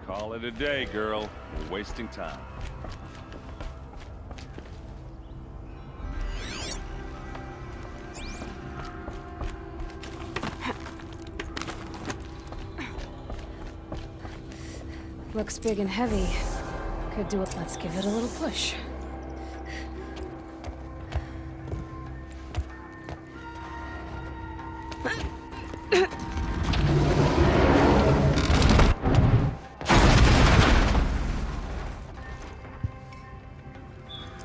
Call it a day, girl. We're wasting time. Looks big and heavy. Could do it. Let's give it a little push.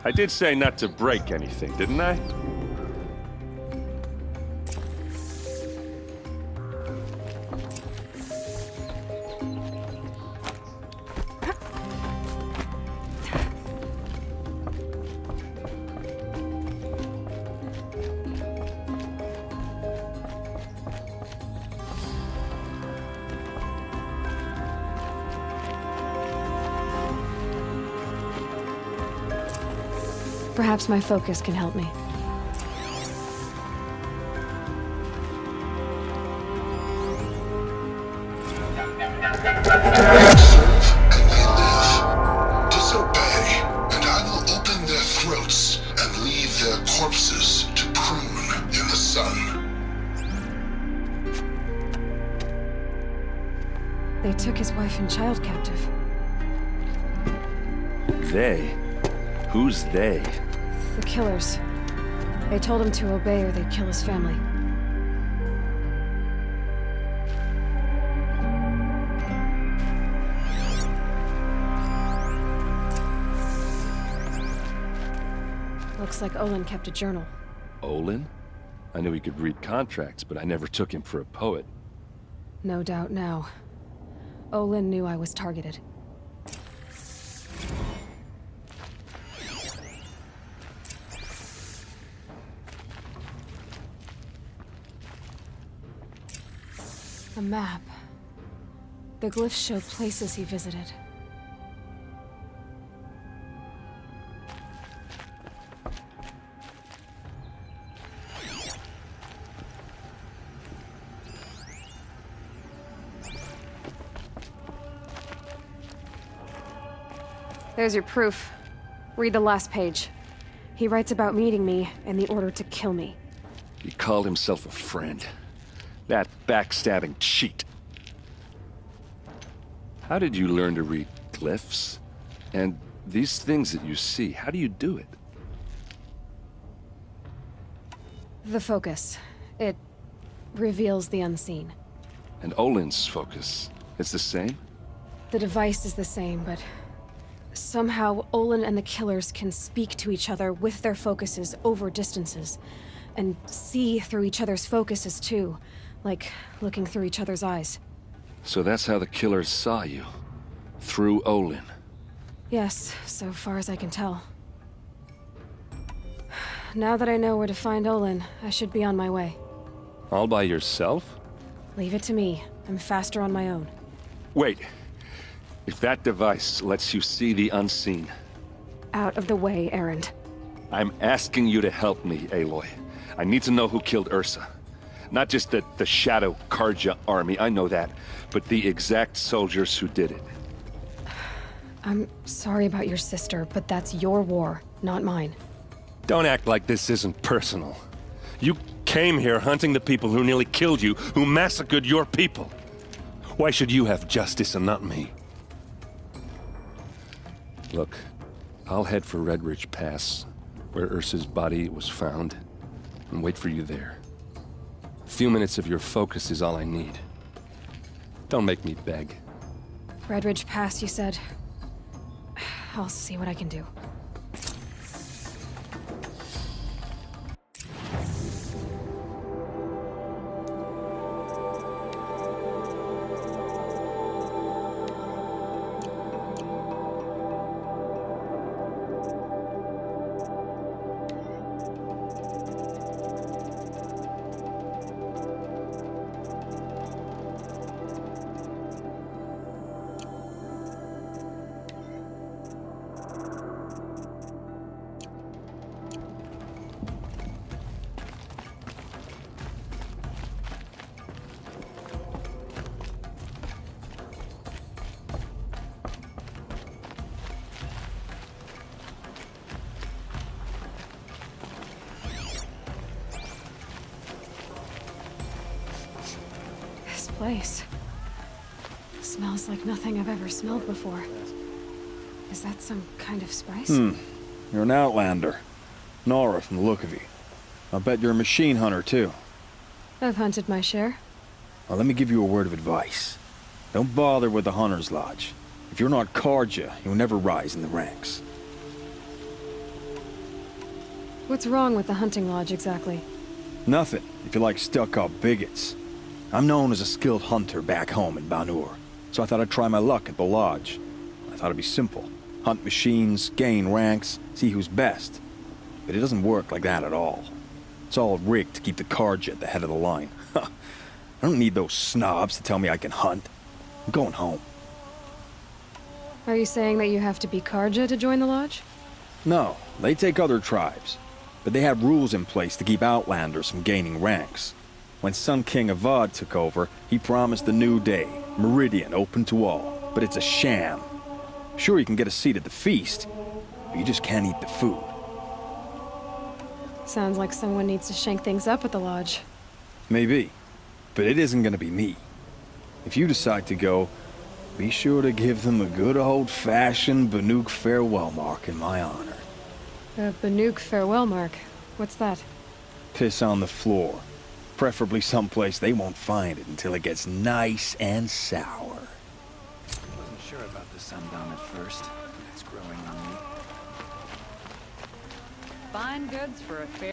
I did say not to break anything, didn't I? Perhaps my focus can help me. Disobey, and I will open their throats and leave their corpses to prune in the sun. They took his wife and child captive. They? Who's they? The killers. They told him to obey or they'd kill his family. Looks like Olin kept a journal. Olin? I knew he could read contracts, but I never took him for a poet. No doubt now. Olin knew I was targeted. A map. The glyphs show places he visited. There's your proof. Read the last page. He writes about meeting me and the order to kill me. He called himself a friend. That backstabbing cheat. How did you learn to read glyphs? And these things that you see, how do you do it? The focus. It reveals the unseen. And Olin's focus, it's the same? The device is the same, but somehow Olin and the killers can speak to each other with their focuses over distances. And see through each other's focuses, too. Like looking through each other's eyes. So that's how the killers saw you. Through Olin. Yes, so far as I can tell. Now that I know where to find Olin, I should be on my way. All by yourself? Leave it to me. I'm faster on my own. Wait. If that device lets you see the unseen... Out of the way, Erend. I'm asking you to help me, Aloy. I need to know who killed Ursa. Not just the Shadow Karja army, I know that, but the exact soldiers who did it. I'm sorry about your sister, but that's your war, not mine. Don't act like this isn't personal. You came here hunting the people who nearly killed you, who massacred your people. Why should you have justice and not me? Look, I'll head for Red Ridge Pass, where Ursa's body was found, and wait for you there. A few minutes of your focus is all I need. Don't make me beg. Red Ridge Pass, you said? I'll see what I can do. place. Smells like nothing I've ever smelled before. Is that some kind of spice? You're an outlander. Nora from the look of you. I'll bet you're a machine hunter, too. I've hunted my share. Well, let me give you a word of advice. Don't bother with the Hunter's Lodge. If you're not Carja, you'll never rise in the ranks. What's wrong with the hunting lodge, exactly? Nothing, if you like stuck-up bigots. I'm known as a skilled hunter back home in Banur, so I thought I'd try my luck at the lodge. I thought it'd be simple. Hunt machines, gain ranks, see who's best. But it doesn't work like that at all. It's all rigged to keep the Carja at the head of the line. I don't need those snobs to tell me I can hunt. I'm going home. Are you saying that you have to be Karja to join the lodge? No, they take other tribes. But they have rules in place to keep outlanders from gaining ranks. When Sun King Avad took over, he promised a new day, Meridian open to all. But it's a sham. Sure, you can get a seat at the feast, but you just can't eat the food. Sounds like someone needs to shank things up at the lodge. Maybe, but it isn't gonna be me. If you decide to go, be sure to give them a good old-fashioned Banuk farewell mark in my honor. A Banuk farewell mark. What's that? Piss on the floor. Preferably someplace they won't find it until it gets nice and sour. Wasn't sure about the sundown at first. It's growing on me. Fine goods for a fair...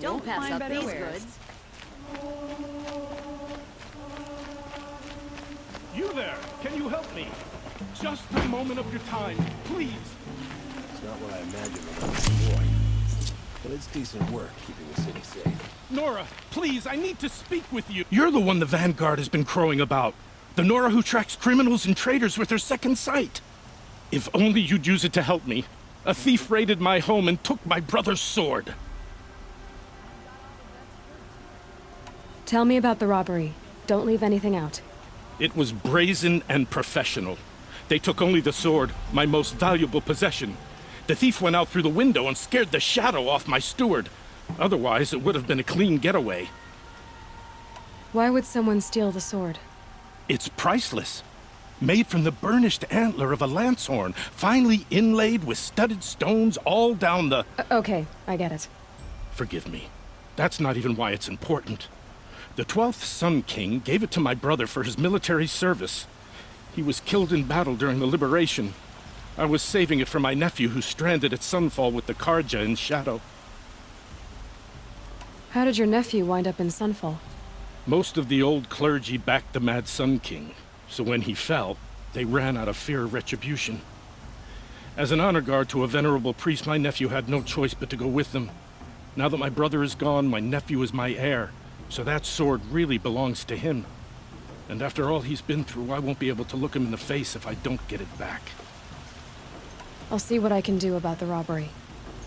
Don't pass find up better these wares. goods. You there! Can you help me? Just a moment of your time, please! It's not what I imagined when I was a boy. But it's decent work keeping the city safe. Nora, please, I need to speak with you. You're the one the Vanguard has been crowing about. The Nora who tracks criminals and traitors with her second sight. If only you'd use it to help me. A thief raided my home and took my brother's sword. Tell me about the robbery. Don't leave anything out. It was brazen and professional. They took only the sword, my most valuable possession. The thief went out through the window and scared the shadow off my steward. Otherwise, it would have been a clean getaway. Why would someone steal the sword? It's priceless. Made from the burnished antler of a lancehorn, finely inlaid with studded stones all down the... Okay, I get it. Forgive me. That's not even why it's important. The 12th Sun King gave it to my brother for his military service. He was killed in battle during the liberation. I was saving it for my nephew who's stranded at Sunfall with the Karja in Shadow. How did your nephew wind up in Sunfall? Most of the old clergy backed the Mad Sun King, so when he fell, they ran out of fear of retribution. As an honor guard to a venerable priest, my nephew had no choice but to go with them. Now that my brother is gone, my nephew is my heir, so that sword really belongs to him. And after all he's been through, I won't be able to look him in the face if I don't get it back. I'll see what I can do about the robbery.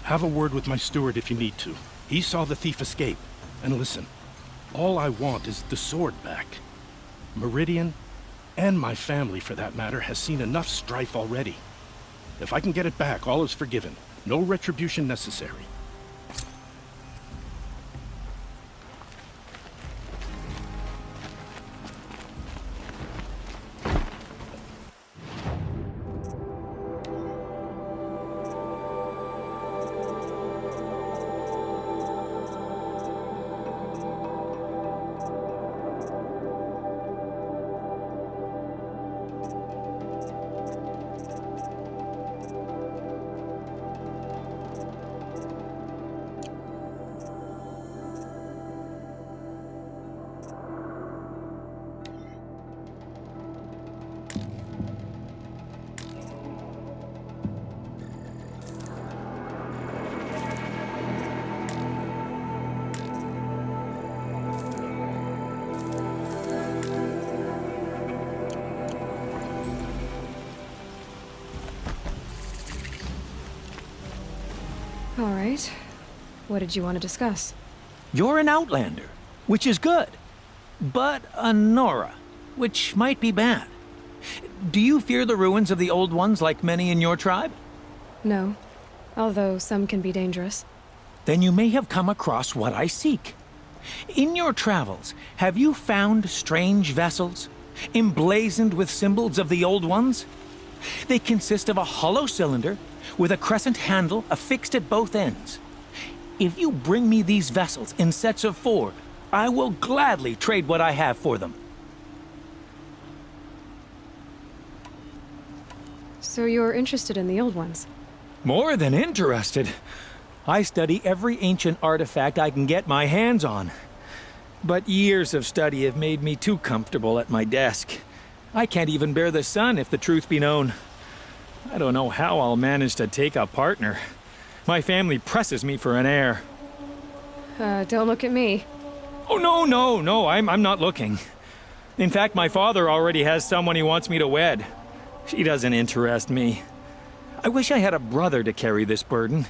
Have a word with my steward if you need to. He saw the thief escape. And listen, all I want is the sword back. Meridian, and my family for that matter, has seen enough strife already. If I can get it back, all is forgiven. No retribution necessary. All right. What did you want to discuss? You're an outlander, which is good. But a Nora, which might be bad. Do you fear the ruins of the Old Ones like many in your tribe? No. Although some can be dangerous. Then you may have come across what I seek. In your travels, have you found strange vessels, emblazoned with symbols of the Old Ones? They consist of a hollow cylinder with a crescent handle affixed at both ends. If you bring me these vessels in sets of 4, I will gladly trade what I have for them. So you're interested in the old ones? More than interested. I study every ancient artifact I can get my hands on. But years of study have made me too comfortable at my desk. I can't even bear the sun, if the truth be known. I don't know how I'll manage to take a partner. My family presses me for an heir. Don't look at me. Oh, no, I'm not looking. In fact, my father already has someone he wants me to wed. She doesn't interest me. I wish I had a brother to carry this burden.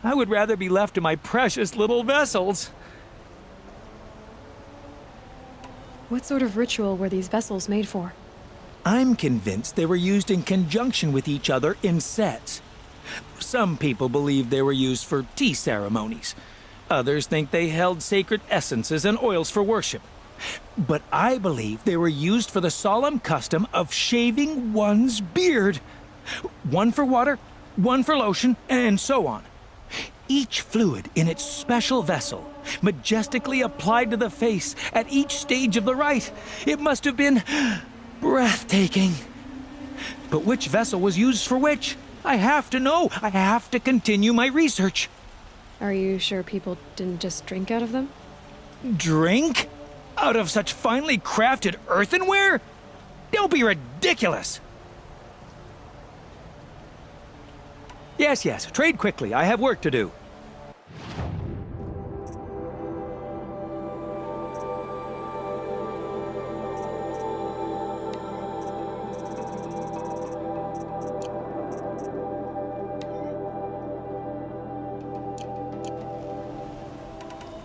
I would rather be left to my precious little vessels. What sort of ritual were these vessels made for? I'm convinced they were used in conjunction with each other in sets. Some people believe they were used for tea ceremonies. Others think they held sacred essences and oils for worship. But I believe they were used for the solemn custom of shaving one's beard. One for water, one for lotion, and so on. Each fluid in its special vessel, majestically applied to the face at each stage of the rite. It must have been breathtaking. But which vessel was used for which? I have to know. I have to continue my research. Are you sure people didn't just drink out of them? Drink? Out of such finely crafted earthenware? Don't be ridiculous! Yes, trade quickly. I have work to do.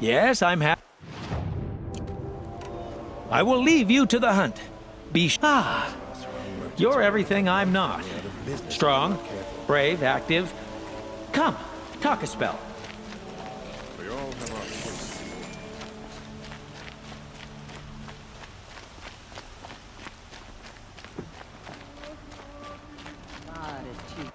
Yes, I'm happy. I will leave you to the hunt. You're everything I'm not. Strong, brave, active. Come, talk a spell. We all have our choices. God is cheap.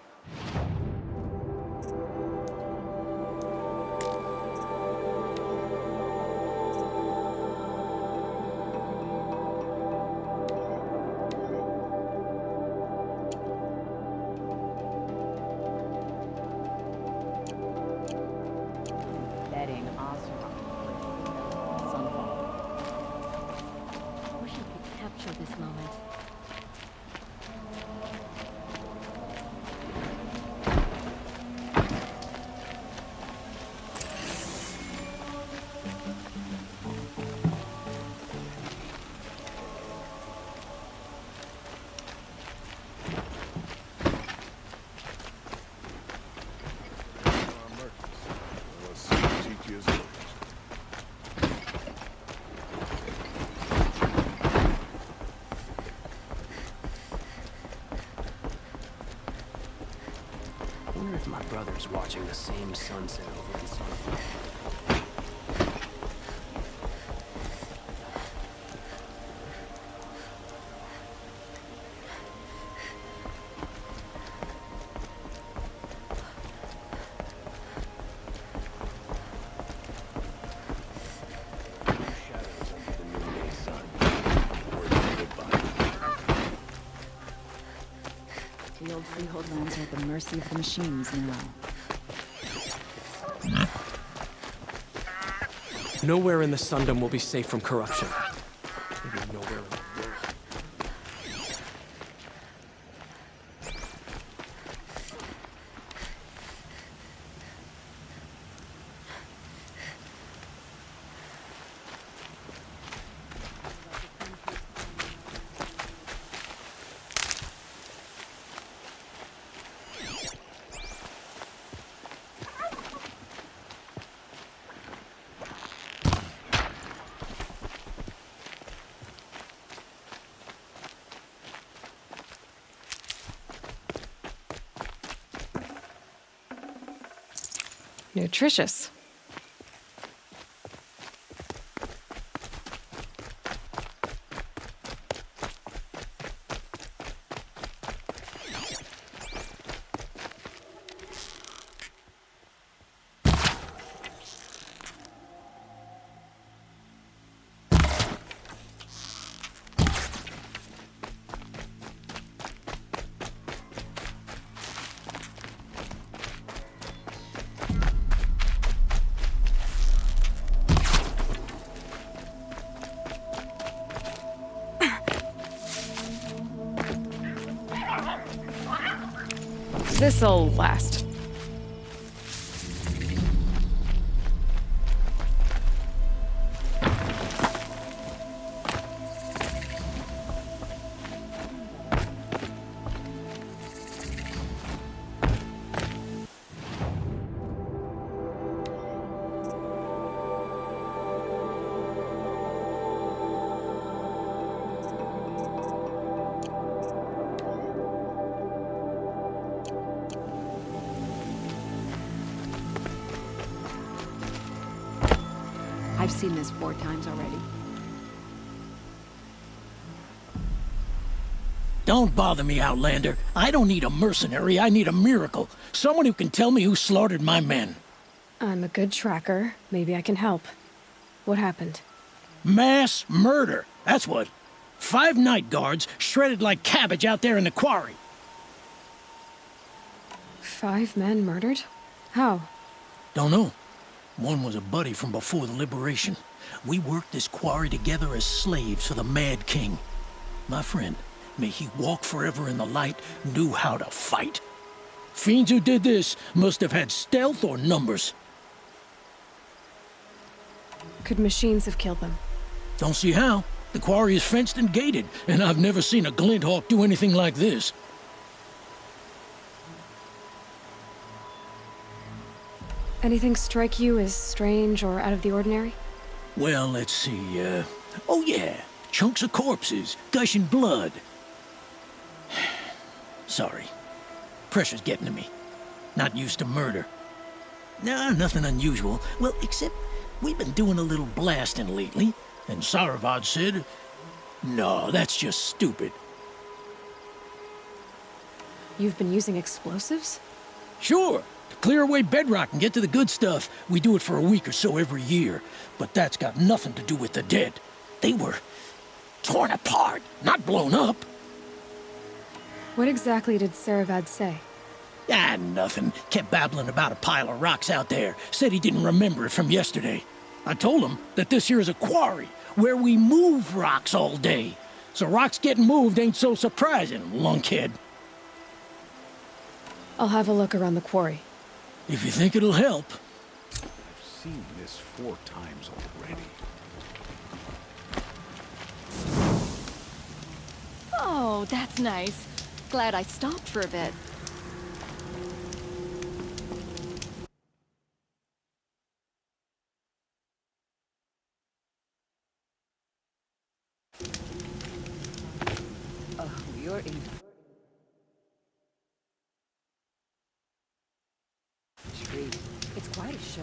Betting Osram. Sunfall. I wish I could capture this moment. I wonder if my brother's watching the same sunset over in Sunfall. Shadows under the noonday sun. Words of goodbye. The old freehold lands are at the mercy of the machines now. Nowhere in the Sundom will be safe from corruption. Maybe nowhere in the world. nutritious. This'll last. I've seen this 4 times already. Don't bother me, Outlander. I don't need a mercenary, I need a miracle. Someone who can tell me who slaughtered my men. I'm a good tracker. Maybe I can help. What happened? Mass murder, that's what. 5 night guards shredded like cabbage out there in the quarry. 5 men murdered? How? Don't know. One was a buddy from before the liberation. We worked this quarry together as slaves for the Mad King. My friend, may he walk forever in the light, knew how to fight. Fiends who did this must have had stealth or numbers. Could machines have killed them? Don't see how. The quarry is fenced and gated, and I've never seen a Glinthawk do anything like this. Anything strike you as strange or out of the ordinary? Well, let's see, oh yeah, chunks of corpses, gushing blood. Sorry. Pressure's getting to me. Not used to murder. Nah, nothing unusual. Well, except we've been doing a little blasting lately, and Saravad said, no, that's just stupid. You've been using explosives? Sure. To clear away bedrock and get to the good stuff, we do it for a week or so every year. But that's got nothing to do with the dead. They were torn apart, not blown up. What exactly did Saravad say? Ah, nothing. Kept babbling about a pile of rocks out there. Said he didn't remember it from yesterday. I told him that this here is a quarry, where we move rocks all day. So rocks getting moved ain't so surprising, lunkhead. I'll have a look around the quarry. If you think it'll help. I've seen this 4 times already. Oh, that's nice. Glad I stopped for a bit. Oh, you're in. Treat. It's quite a show.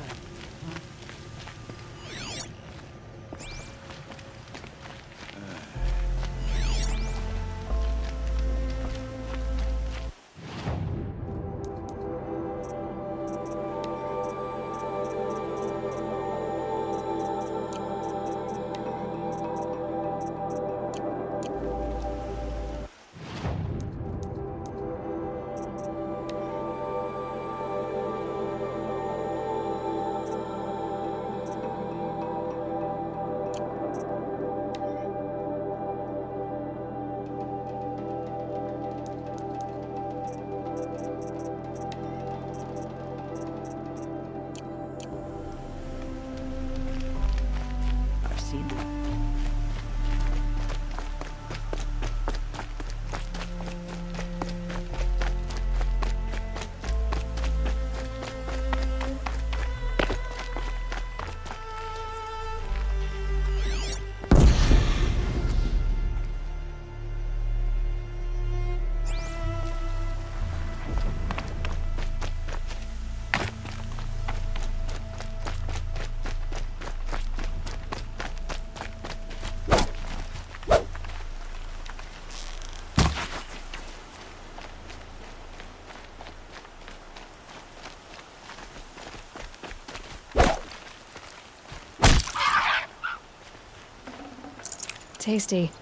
Tasty.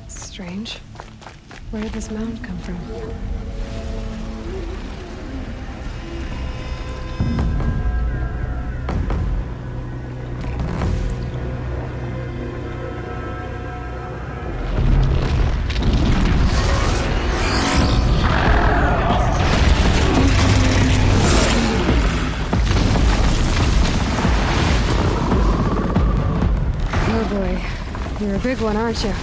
Strange. Where did this mound come from? Oh boy, you're a big one, aren't you?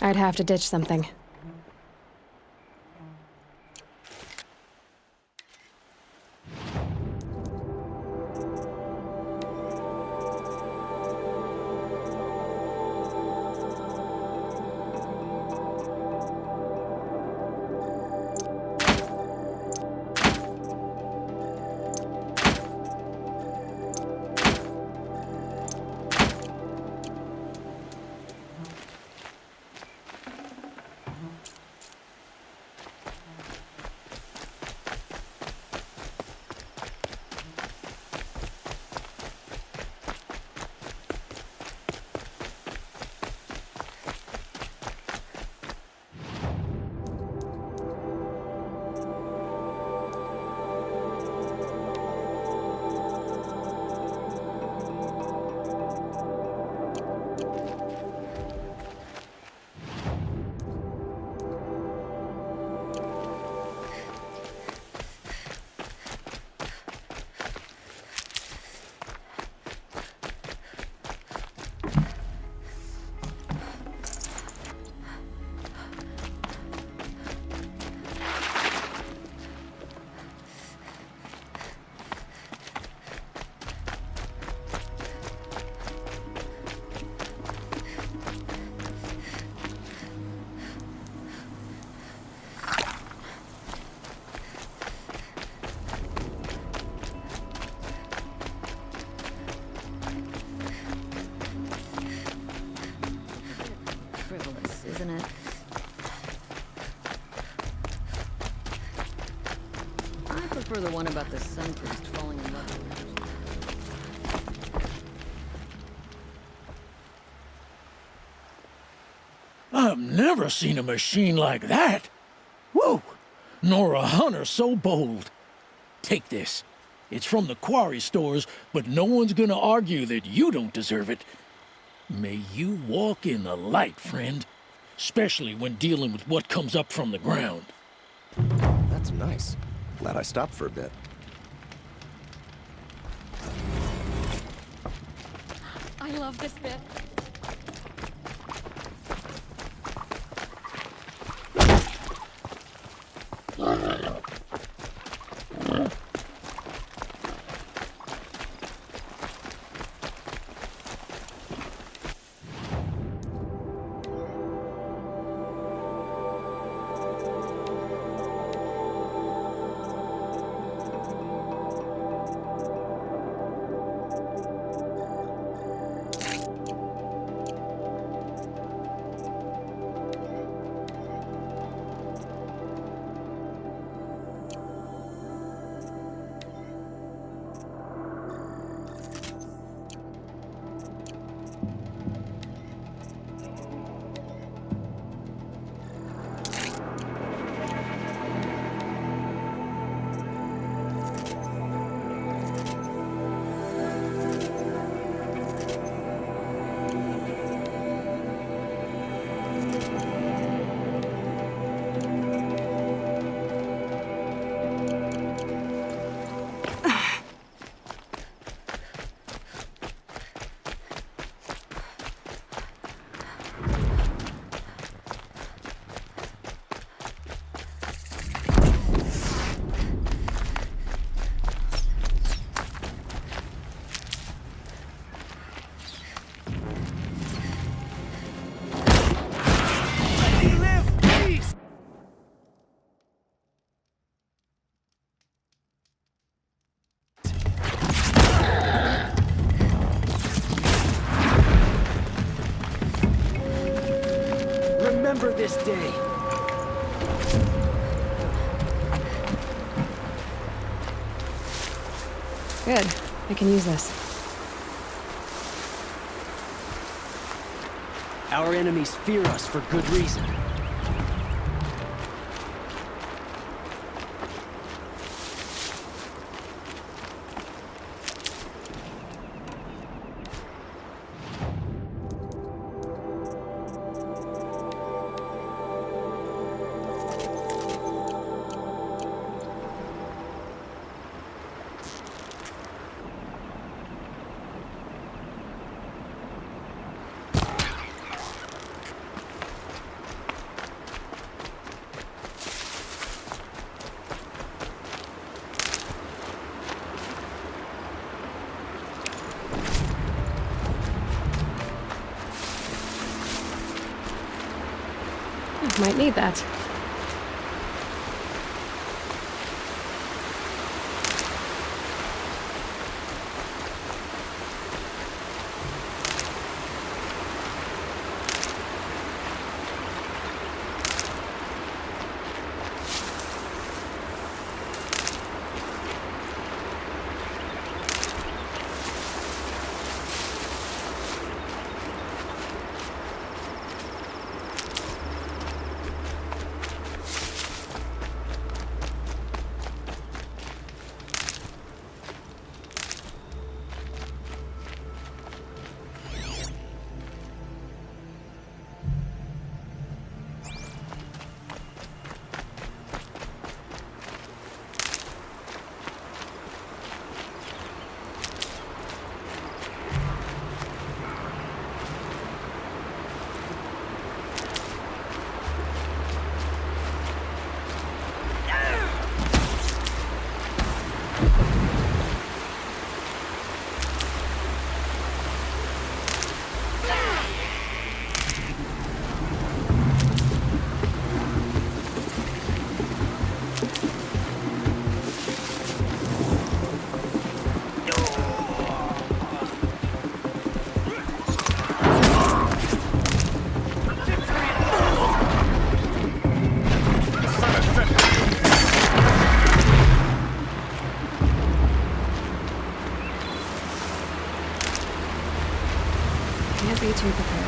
I'd have to ditch something. Frivolous, isn't it? I prefer the one about the sun priest falling in love with her. I've never seen a machine like that. Whoa! Nor a hunter so bold. Take this. It's from the quarry stores, but no one's gonna argue that you don't deserve it. May you walk in the light, friend. Especially when dealing with what comes up from the ground. That's nice. Glad I stopped for a bit. I love this bit. Remember this day. Good. I can use this. Our enemies fear us for good reason. Might need that. Can't be too prepared.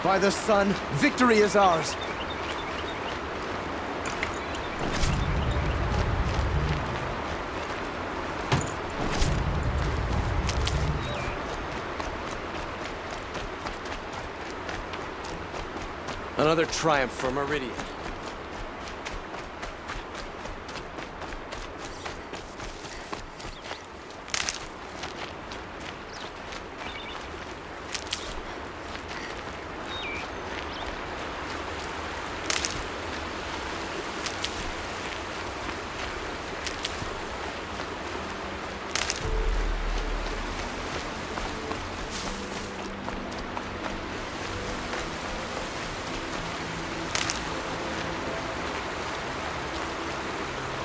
By the sun, victory is ours! Another triumph for Meridian.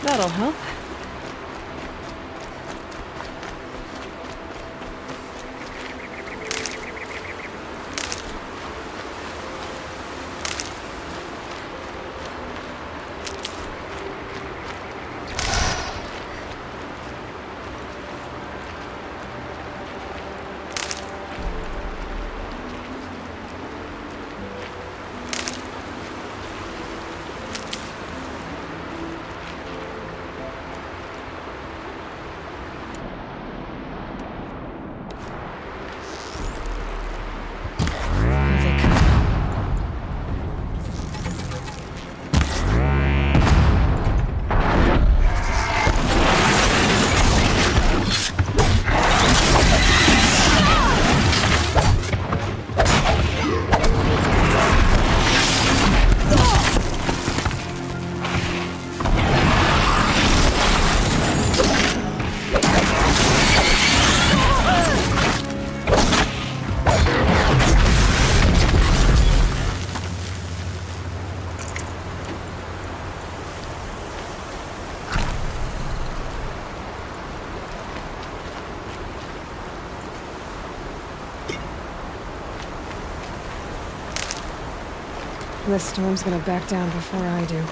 That'll help. This storm's gonna back down before I do.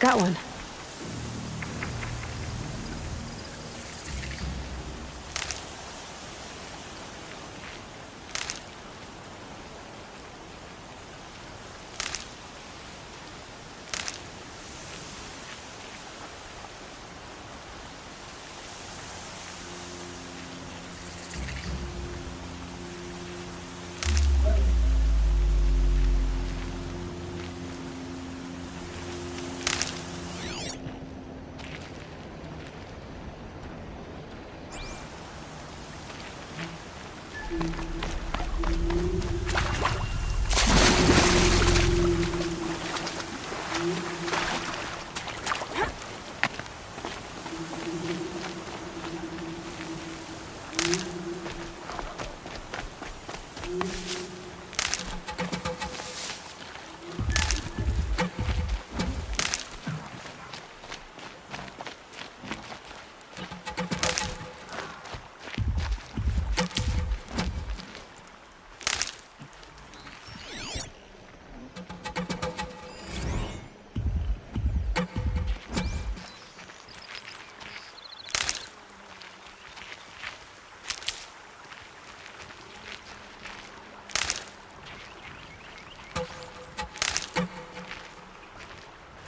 Got one.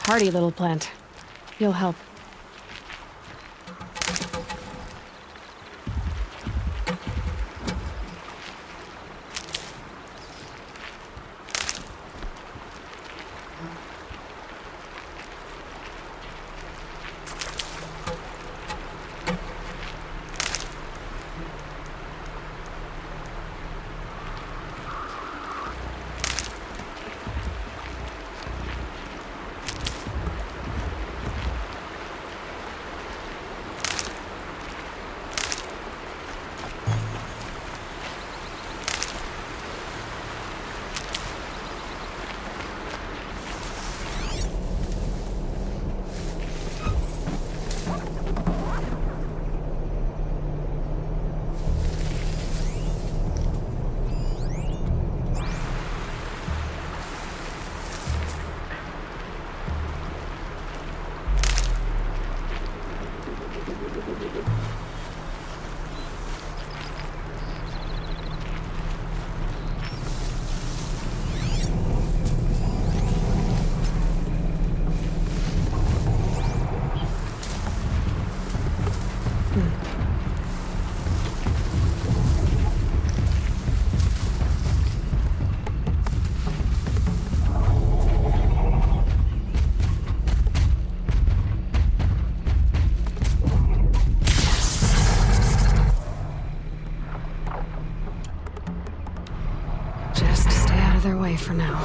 Hardy little plant. You'll help. Just stay out of their way for now.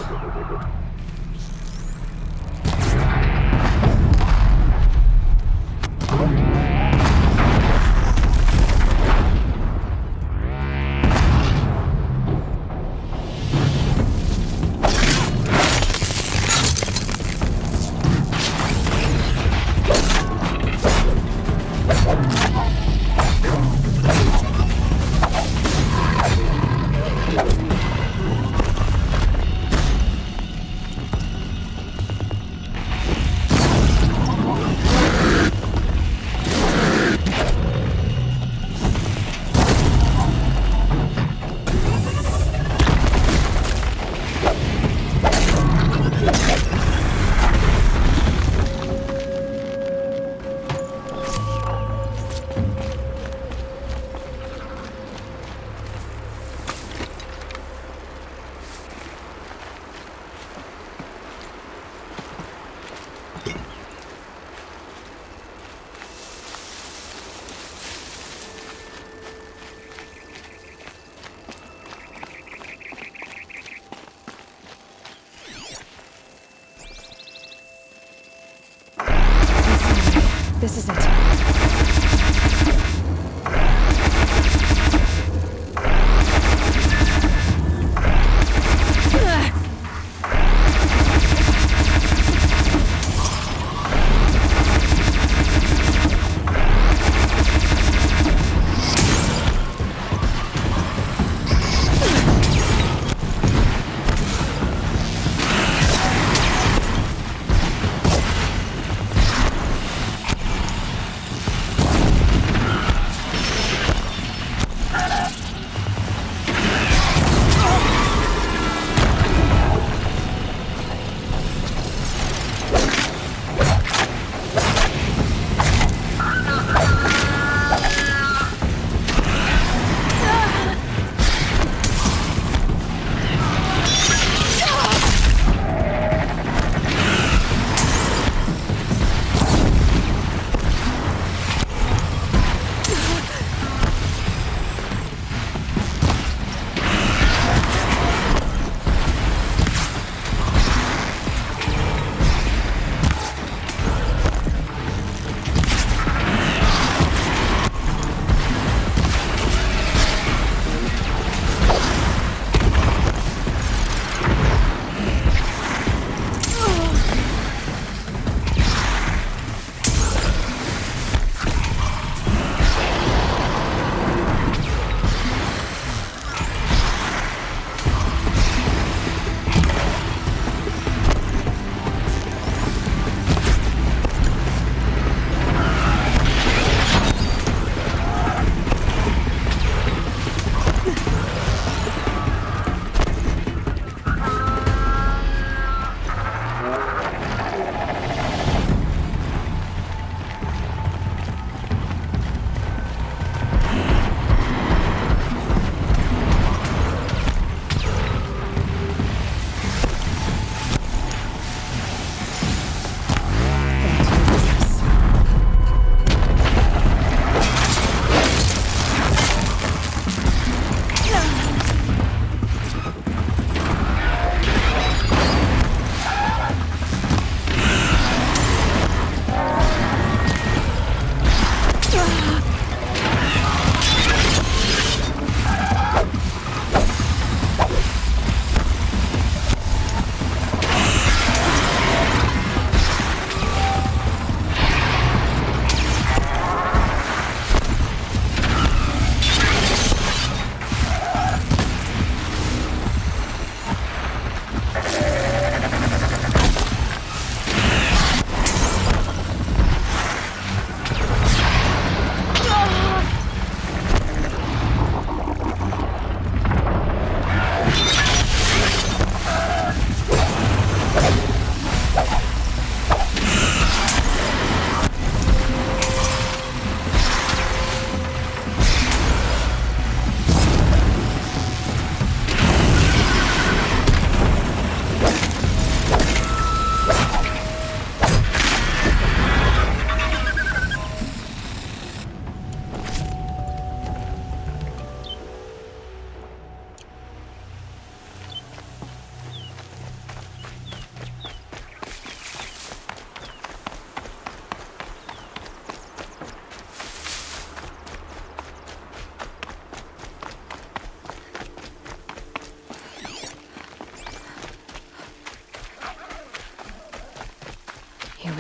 This is it.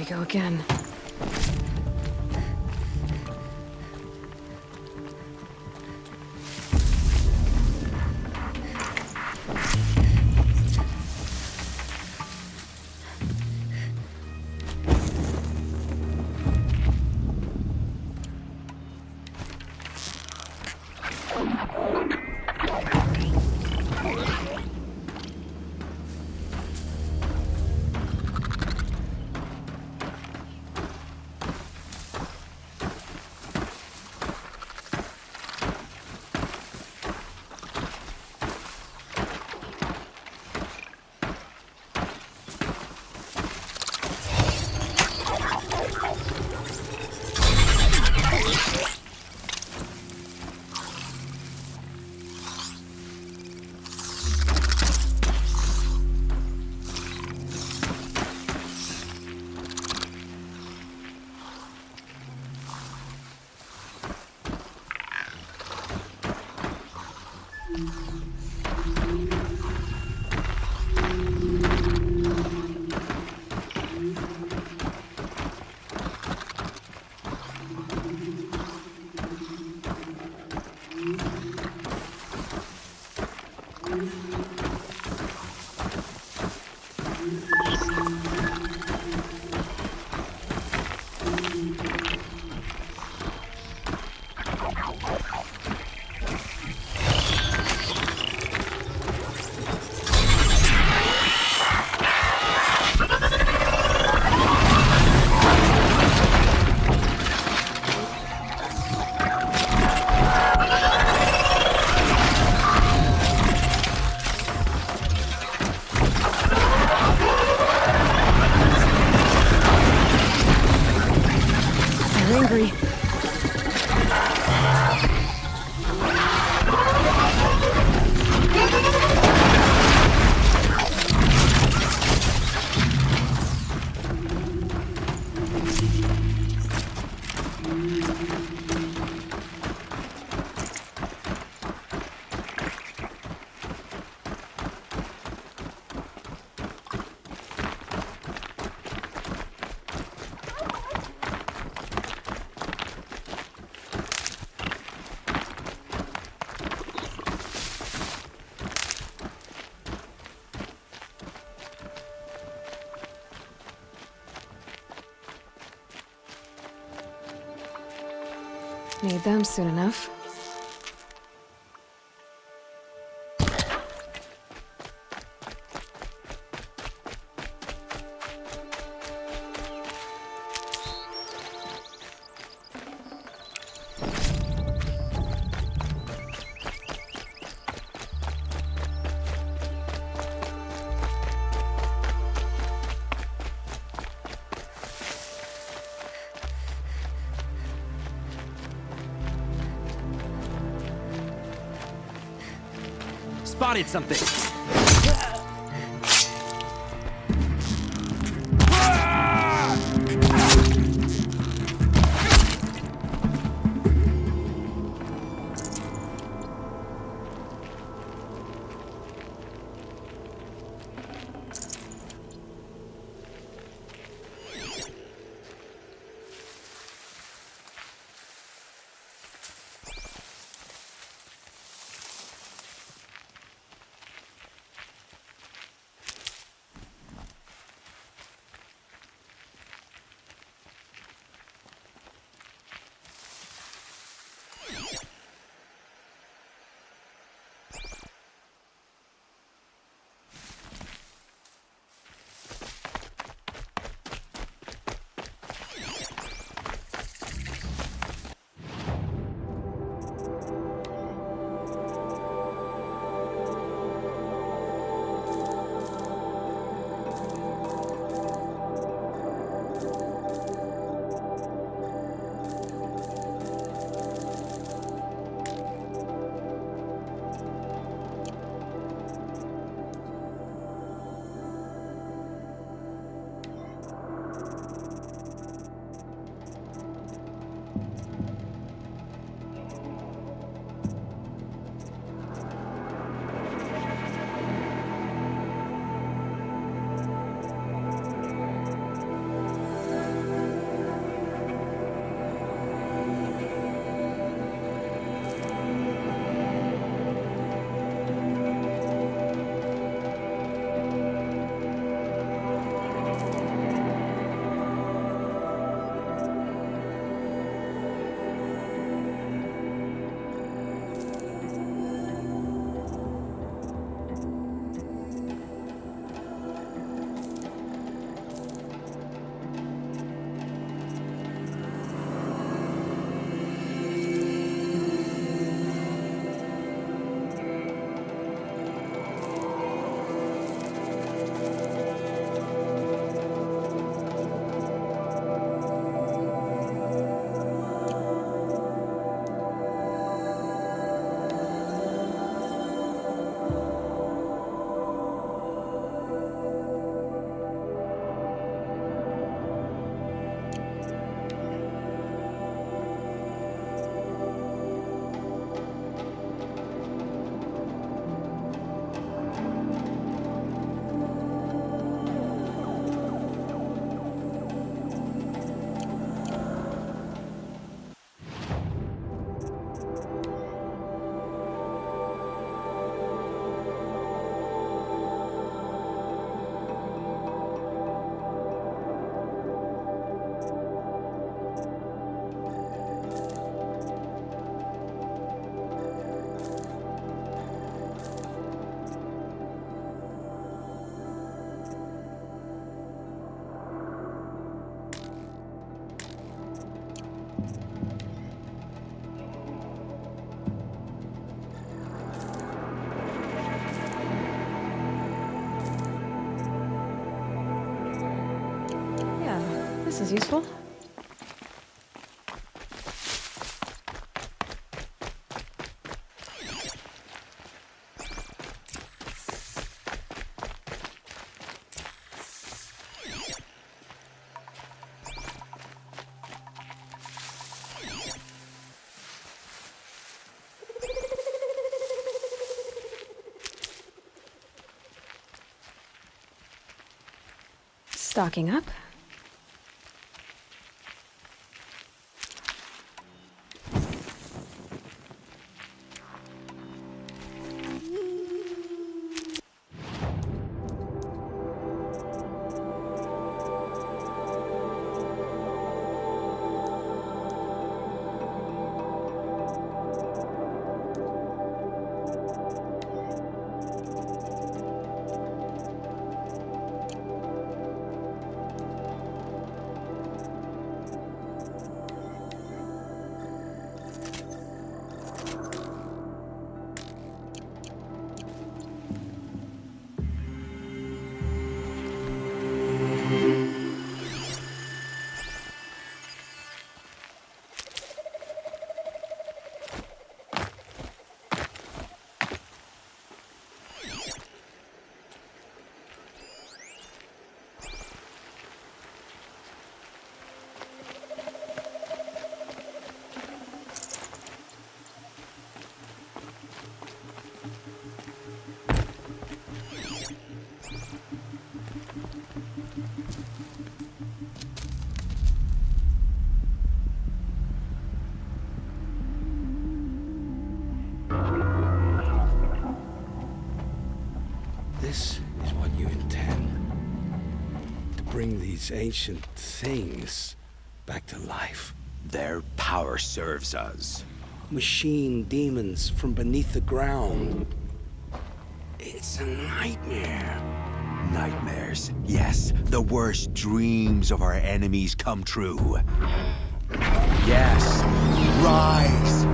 we go again. Angry. Need them soon enough. Spotted something. This is useful. Stocking up. This is what you intend. To bring these ancient things back to life. Their power serves us. Machine demons from beneath the ground. It's a nightmare. Nightmares. Yes, the worst dreams of our enemies come true. Yes, rise!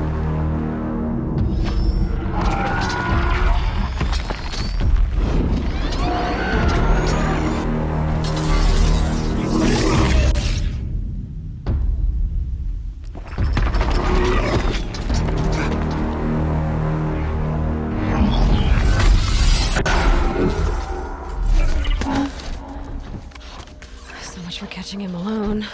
So much for catching him alone.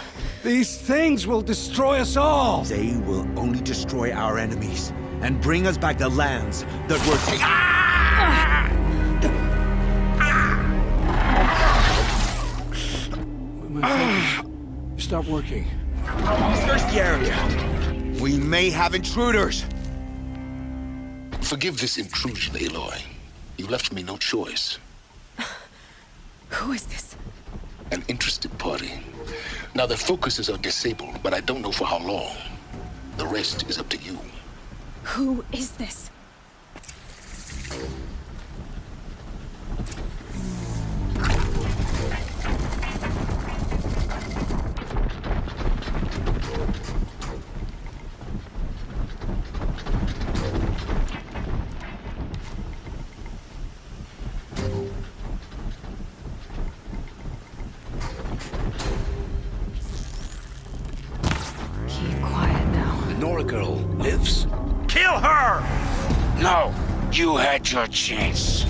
These things will destroy us all! They will only destroy our enemies and bring us back the lands that were taken. My focus. Stop working. Search the area. We may have intruders. Forgive this intrusion, Aloy. You left me no choice. Who is this? An interested party. Now their focuses are disabled, but I don't know for how long. The rest is up to you. Who is this? Keep quiet now. The Nora girl lives. Kill her! No, you had your chance.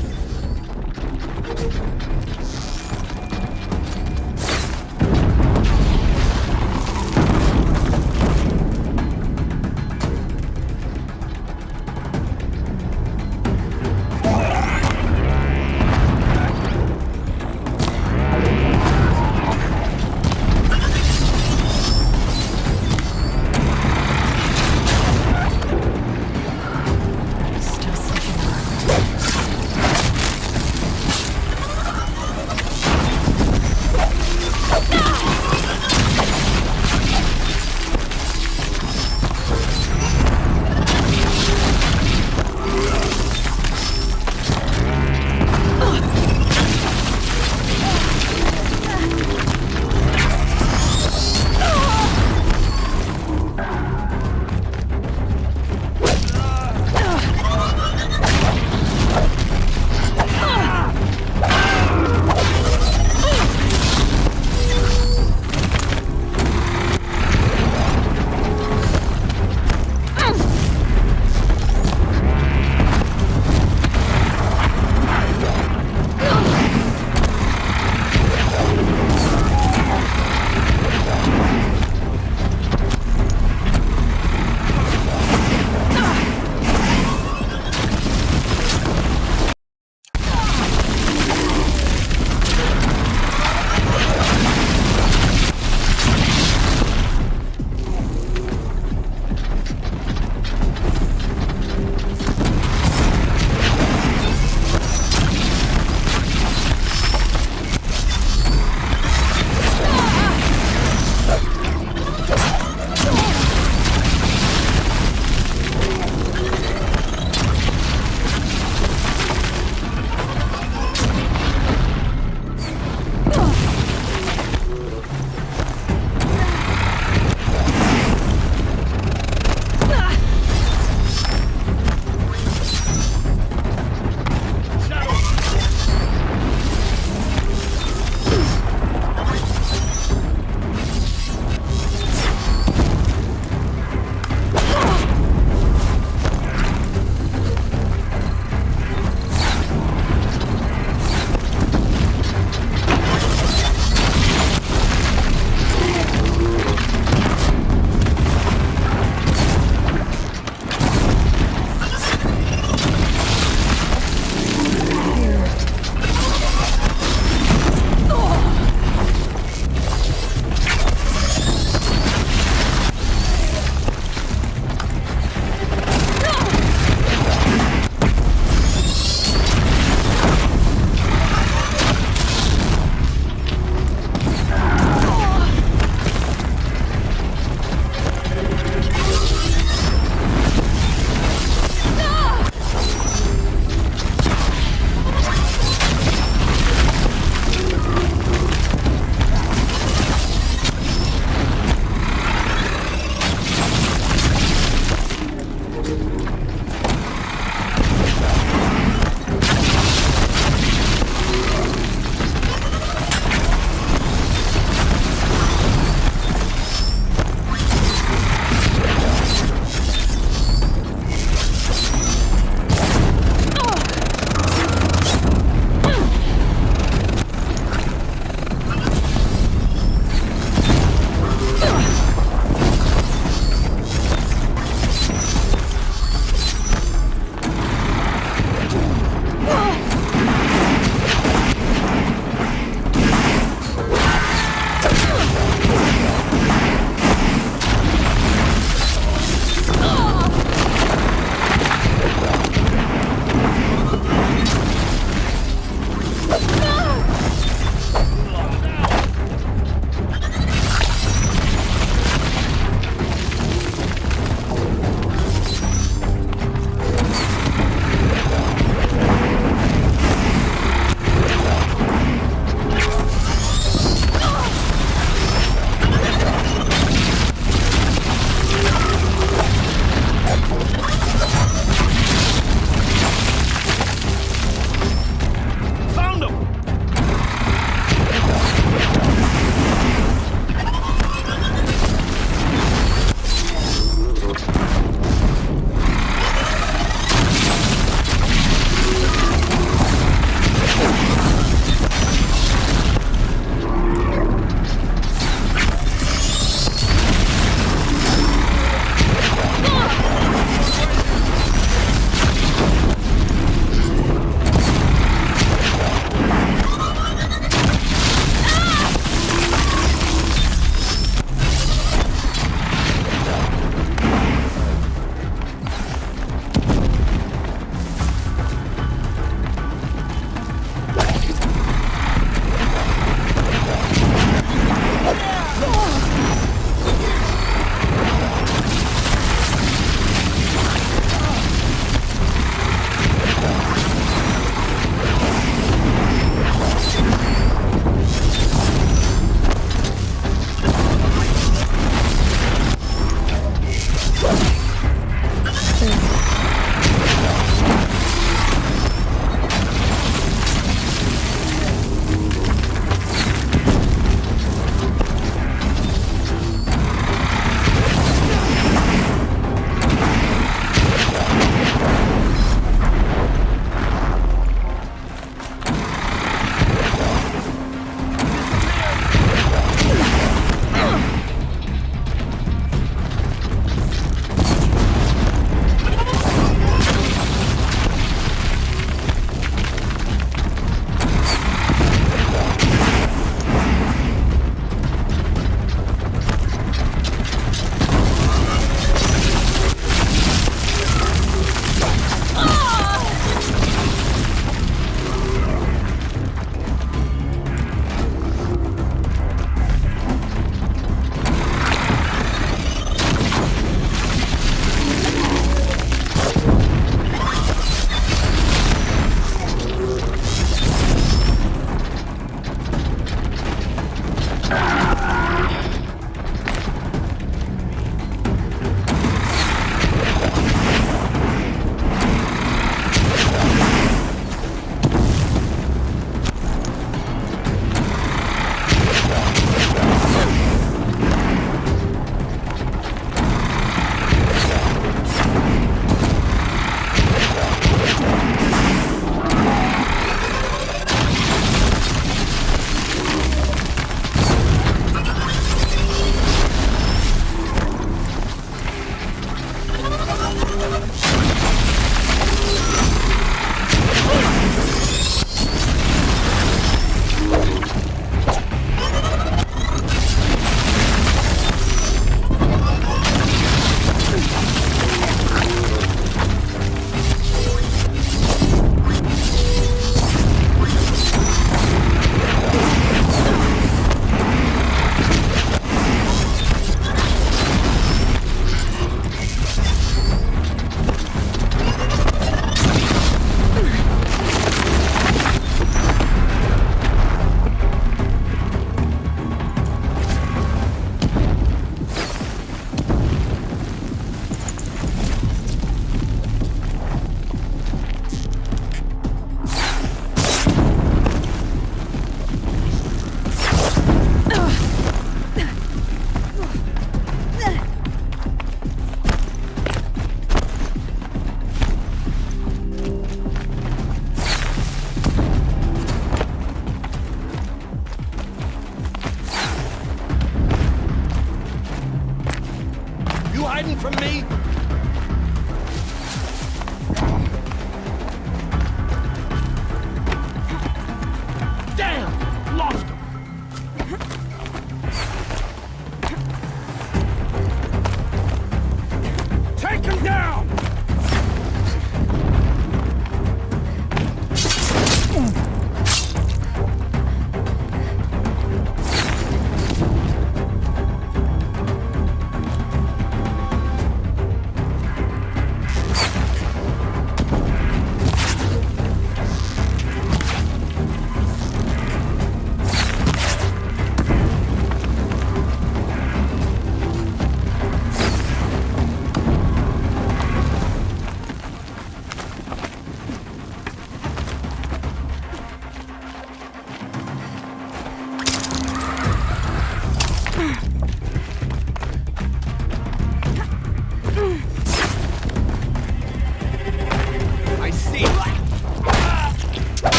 Still sticking around.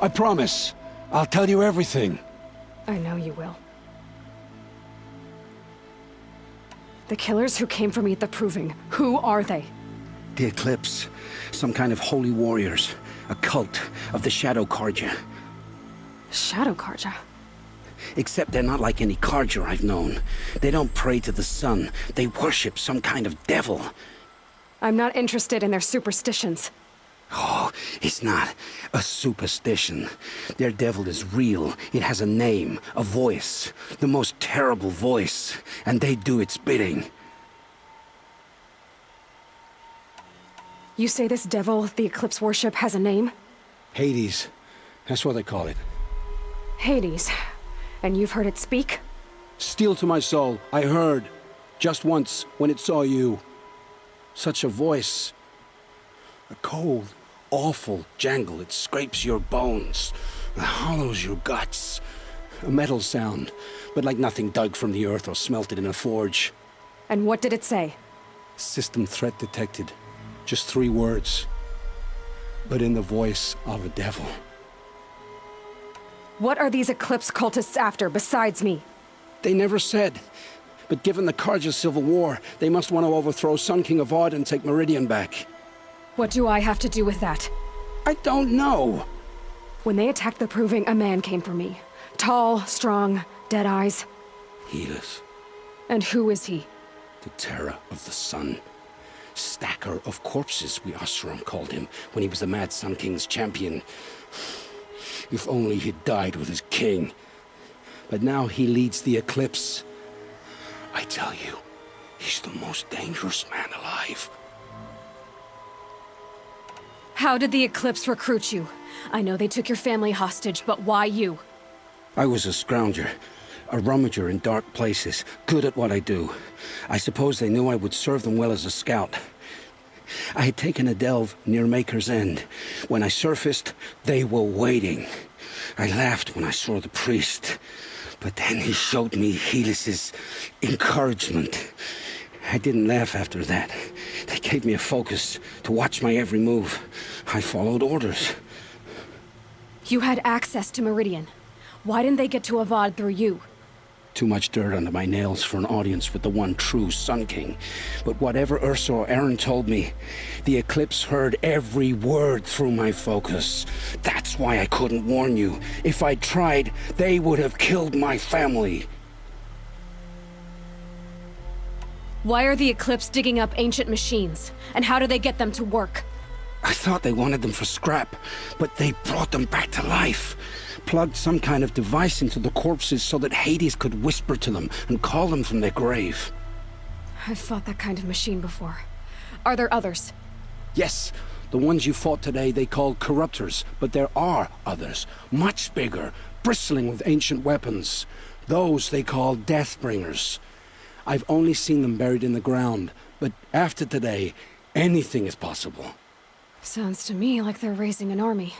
I promise. I'll tell you everything. I know you will. The killers who came for me at the Proving, who are they? The Eclipse. Some kind of holy warriors. A cult of the Shadow Carja. Shadow Carja? Except they're not like any Carja I've known. They don't pray to the sun. They worship some kind of devil. I'm not interested in their superstitions. Oh, it's not a superstition. Their devil is real. It has a name, a voice. The most terrible voice. And they do its bidding. You say this devil the Eclipse worship has a name? Hades. That's what they call it. Hades. And you've heard it speak? Steel to my soul. I heard. Just once, when it saw you. Such a voice. A cold, awful jangle. It scrapes your bones. It hollows your guts. A metal sound, but like nothing dug from the earth or smelted in a forge. And what did it say? System threat detected. Just 3 words. But in the voice of a devil. What are these Eclipse cultists after, besides me? They never said. But given the Carja civil war, they must want to overthrow Sun King Avad and take Meridian back. What do I have to do with that? I don't know. When they attacked the Proving, a man came for me. Tall, strong, dead eyes. Helis. And who is he? The terror of the sun. Stacker of corpses, we Oseram called him, when he was the Mad Sun King's champion. If only he'd died with his king. But now he leads the Eclipse. I tell you, he's the most dangerous man alive. How did the Eclipse recruit you? I know they took your family hostage, but why you? I was a scrounger. A rummager in dark places, good at what I do. I suppose they knew I would serve them well as a scout. I had taken a delve near Maker's End. When I surfaced, they were waiting. I laughed when I saw the priest, but then he showed me Helis's encouragement. I didn't laugh after that. They gave me a focus to watch my every move. I followed orders. You had access to Meridian. Why didn't they get to Avad through you? Too much dirt under my nails for an audience with the one true Sun King. But whatever Ursa or Aaron told me, the Eclipse heard every word through my focus. That's why I couldn't warn you. If I'd tried, they would have killed my family. Why are the Eclipse digging up ancient machines? And how do they get them to work? I thought they wanted them for scrap, but they brought them back to life. Plugged some kind of device into the corpses so that Hades could whisper to them and call them from their grave. I've fought that kind of machine before. Are there others? Yes, the ones you fought today they called Corruptors, but there are others, much bigger, bristling with ancient weapons. Those they call Deathbringers. I've only seen them buried in the ground, but after today, anything is possible. Sounds to me like they're raising an army.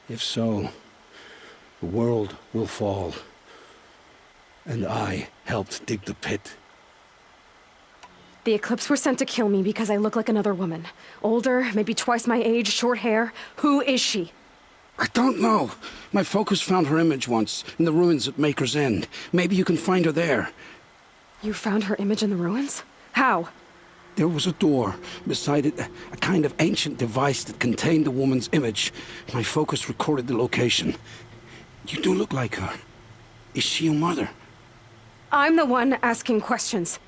If so, the world will fall. And I helped dig the pit. The Eclipse were sent to kill me because I look like another woman. Older, maybe twice my age, short hair. Who is she? I don't know. My focus found her image once, in the ruins at Maker's End. Maybe you can find her there. You found her image in the ruins? How? There was a door. Beside it, a kind of ancient device that contained the woman's image. My focus recorded the location. You do look like her. Is she your mother? I'm the one asking questions.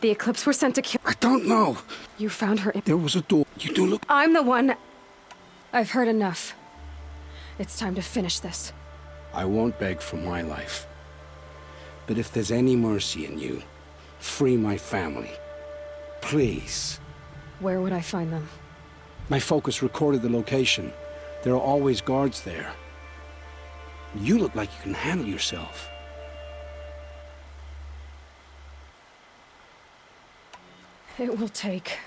The Eclipse were sent to kill— I don't know. You found her— There was a door. You do look— I'm the one— I've heard enough. It's time to finish this. I won't beg for my life. But if there's any mercy in you, free my family. Please. Where would I find them? My focus recorded the location. There are always guards there. You look like you can handle yourself. It will take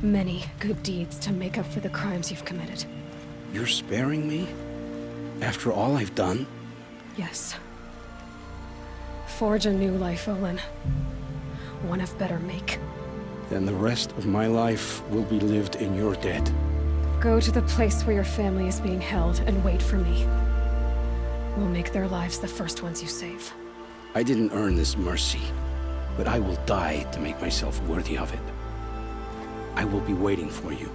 many good deeds to make up for the crimes you've committed. You're sparing me? After all I've done? Yes. Forge a new life, Olin. One of better make. Then the rest of my life will be lived in your debt. Go to the place where your family is being held and wait for me. We'll make their lives the first ones you save. I didn't earn this mercy, but I will die to make myself worthy of it. I will be waiting for you.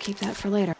Keep that for later.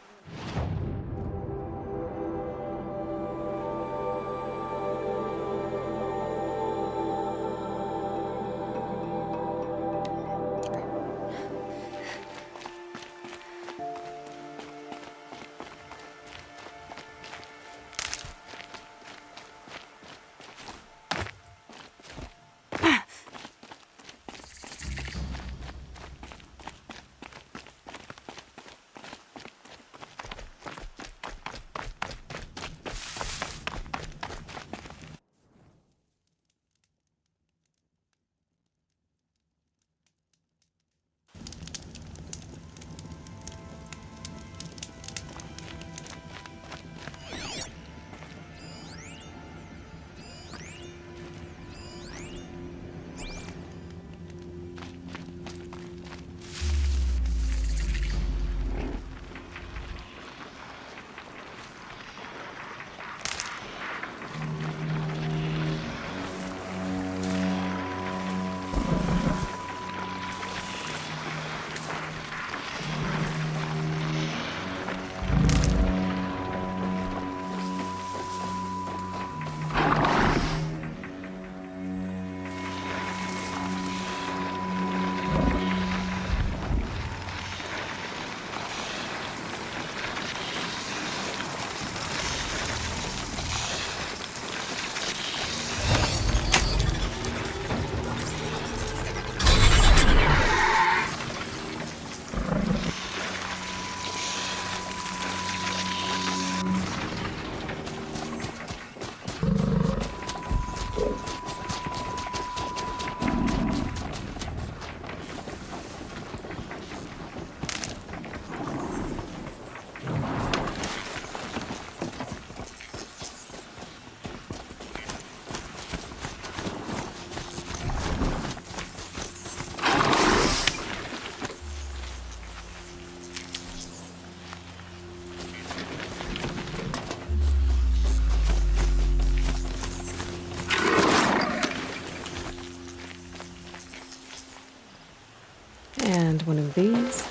these.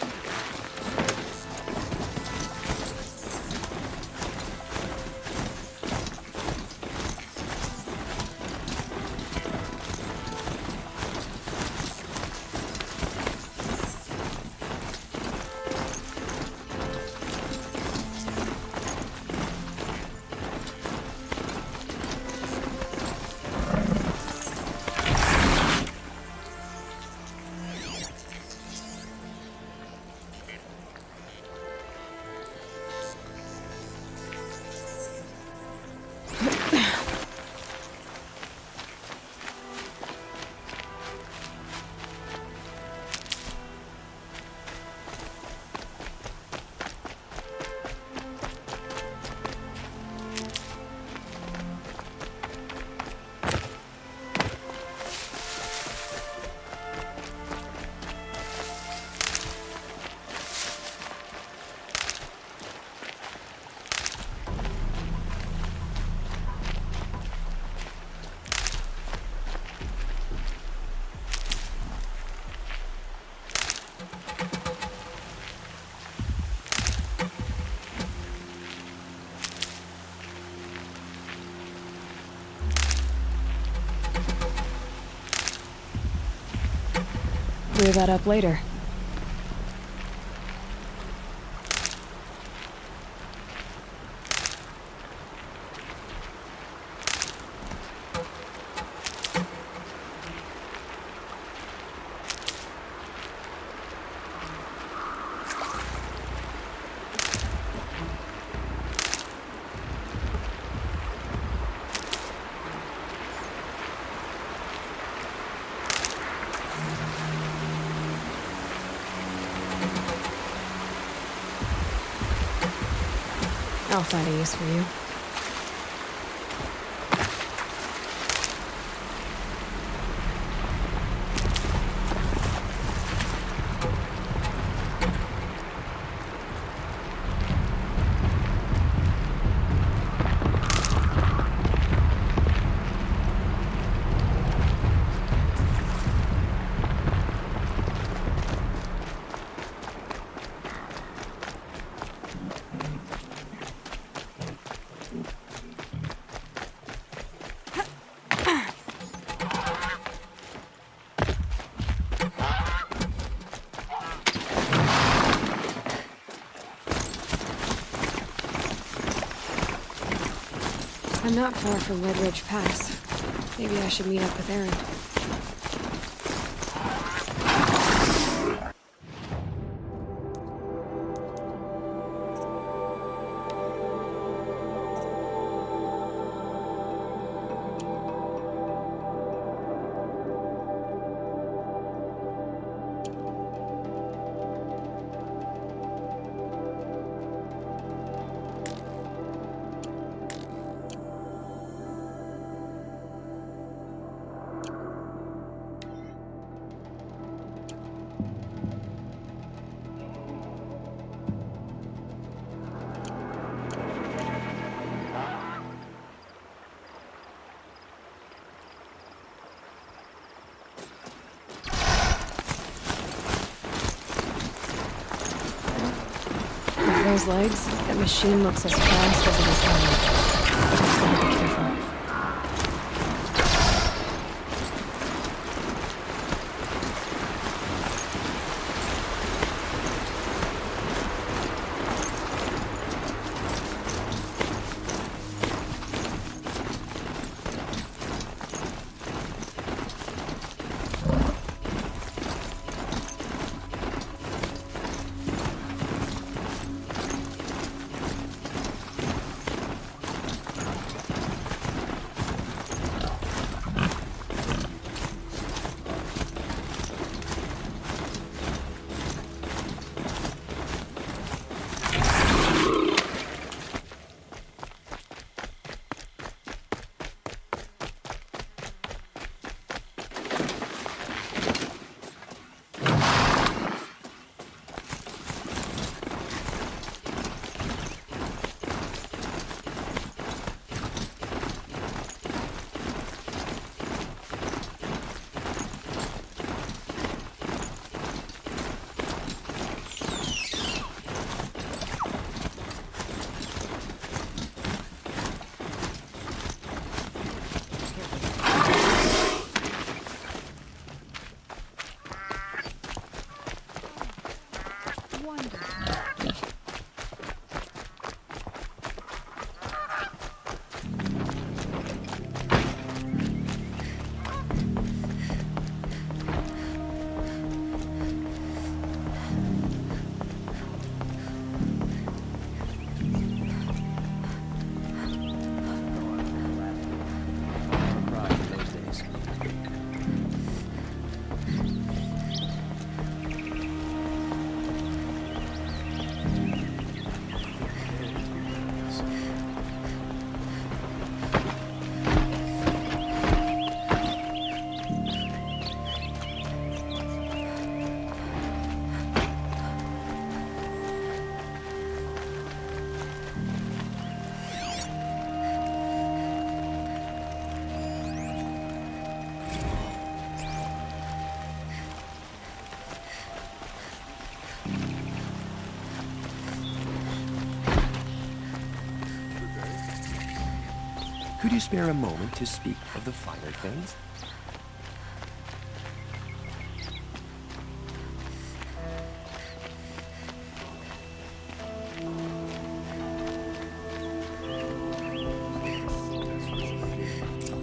Clear that up later. I'll find a use for you. I'm not far from Red Ridge Pass. Maybe I should meet up with Aaron. Those legs, that machine looks as fast as it is hard. Gotta be careful. Could you spare a moment to speak of the finer things?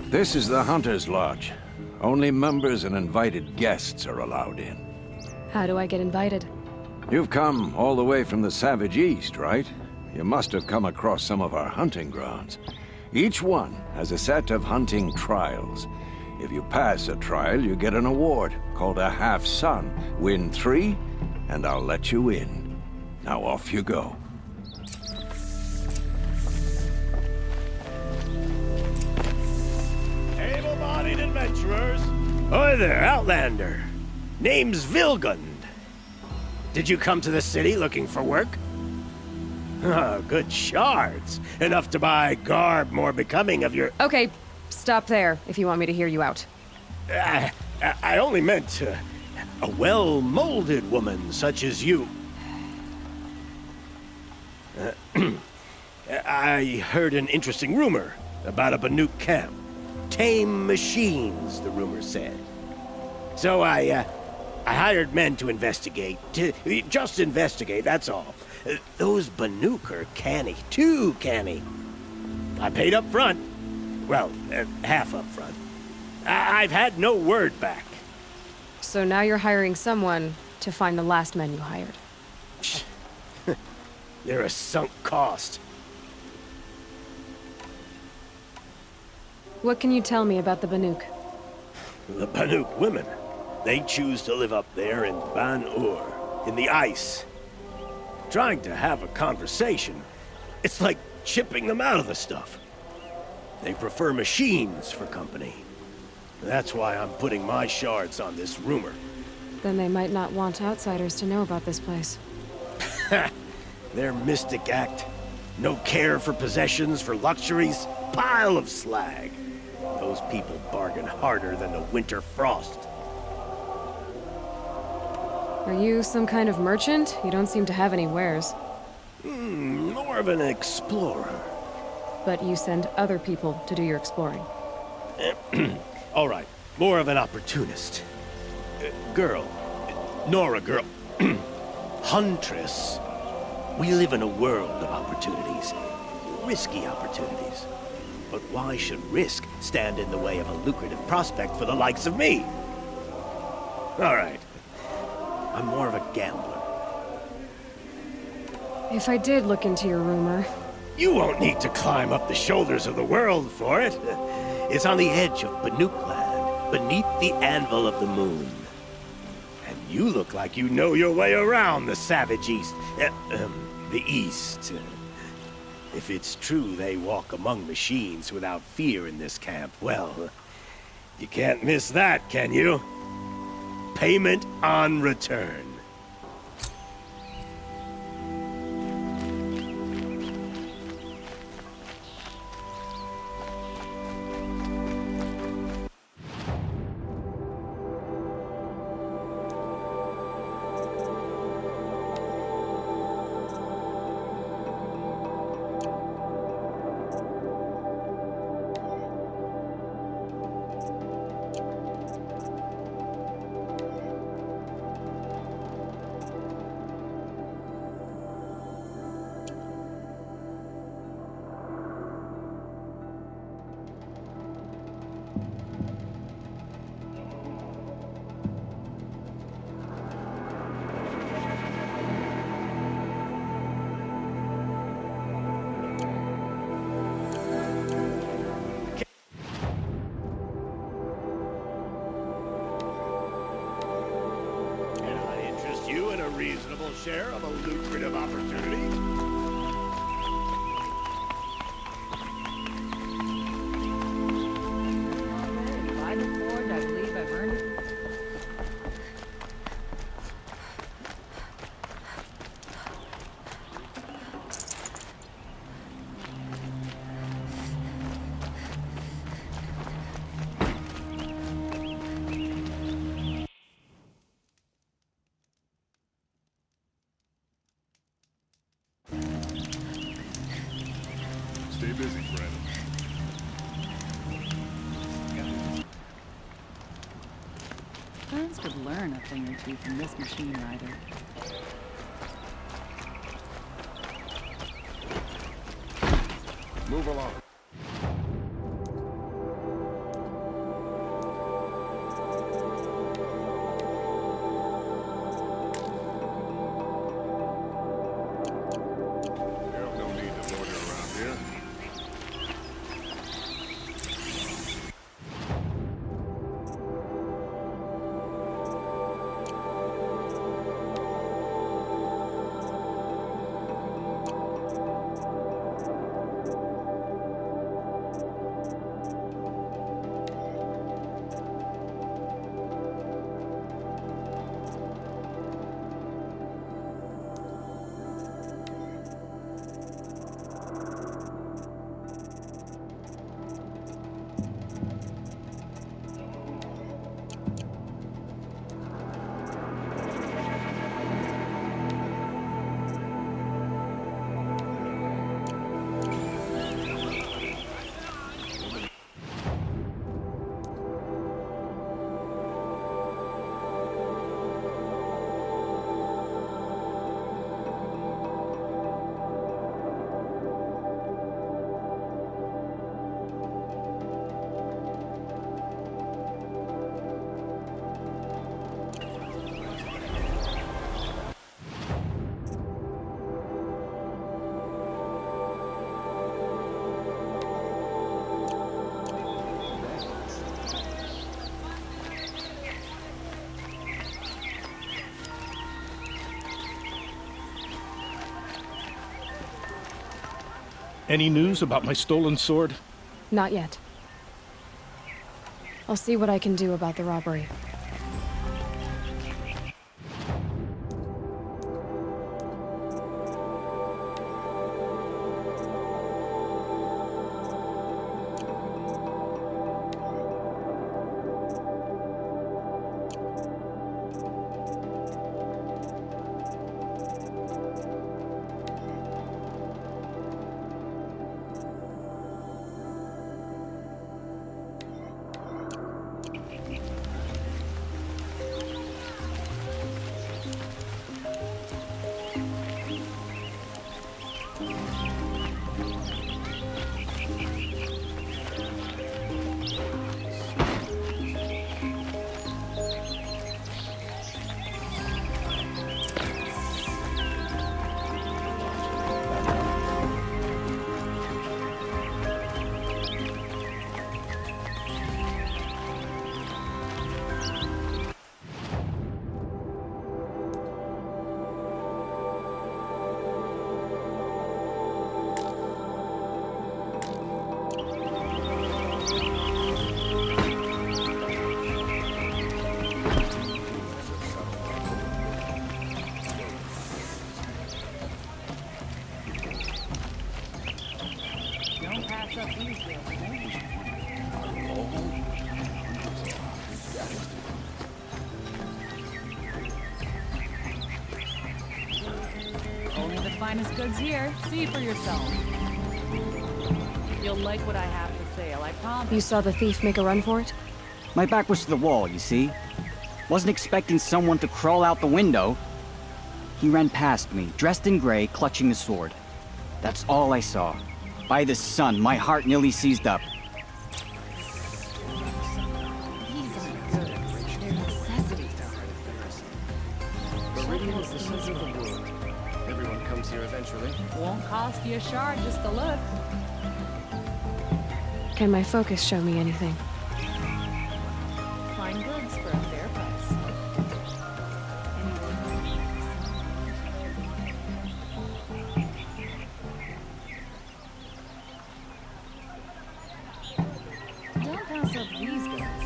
This is the Hunter's Lodge. Only members and invited guests are allowed in. How do I get invited? You've come all the way from the Savage East, right? You must have come across some of our hunting grounds. Each one has a set of hunting trials. If you pass a trial, you get an award called a half-sun. Win 3, and I'll let you in. Now off you go. Able-bodied adventurers. Hi there, Outlander. Name's Vilgund. Did you come to the city looking for work? Oh, good shards. Enough to buy garb more becoming of your... Okay, stop there if you want me to hear you out. I only meant a well-molded woman such as you. I heard an interesting rumor about a Banuk camp. Tame machines, the rumor said. So I hired men to investigate. Just investigate, that's all. Those Banuk are canny. Too canny. I paid up front. Well, half up front. I've had no word back. So now you're hiring someone to find the last men you hired. They're a sunk cost. What can you tell me about the Banuk? The Banuk women. They choose to live up there in Ban-Ur, in the ice. Trying to have a conversation, it's like chipping them out of the stuff. They prefer machines for company. That's why I'm putting my shards on this rumor. Then they might not want outsiders to know about this place. Their mystic act. No care for possessions, for luxuries. Pile of slag. Those people bargain harder than the winter frost. Are you some kind of merchant? You don't seem to have any wares. More of an explorer. But you send other people to do your exploring. All right, more of an opportunist. Girl. Nora girl. Huntress. We live in a world of opportunities. Risky opportunities. But why should risk stand in the way of a lucrative prospect for the likes of me? All right. I'm more of a gambler. If I did look into your rumor... You won't need to climb up the shoulders of the world for it. It's on the edge of Banuk land, beneath the anvil of the moon. And you look like you know your way around the Savage East. The East. If it's true they walk among machines without fear in this camp, well, you can't miss that, can you? Payment on return. Reasonable share of a lucrative opportunity. If I can afford, I believe I've earned it. Stay busy, friend. could learn a thing or two from this machine rider. Move along. There's no need to loiter around here. Any news about my stolen sword? Not yet. I'll see what I can do about the robbery. Only the finest goods here. See for yourself. You'll like what I have for sale, I promise. You saw the thief make a run for it? My back was to the wall, you see. Wasn't expecting someone to crawl out the window. He ran past me, dressed in gray, clutching a sword. That's all I saw. By the sun, my heart nearly seized up. These aren't goods. They're necessities. Meridian is the center of the world. Everyone comes here eventually. Won't cost you a shard just to look. Can my focus show me anything? Fine goods for a fair price. Don't pass up these goods.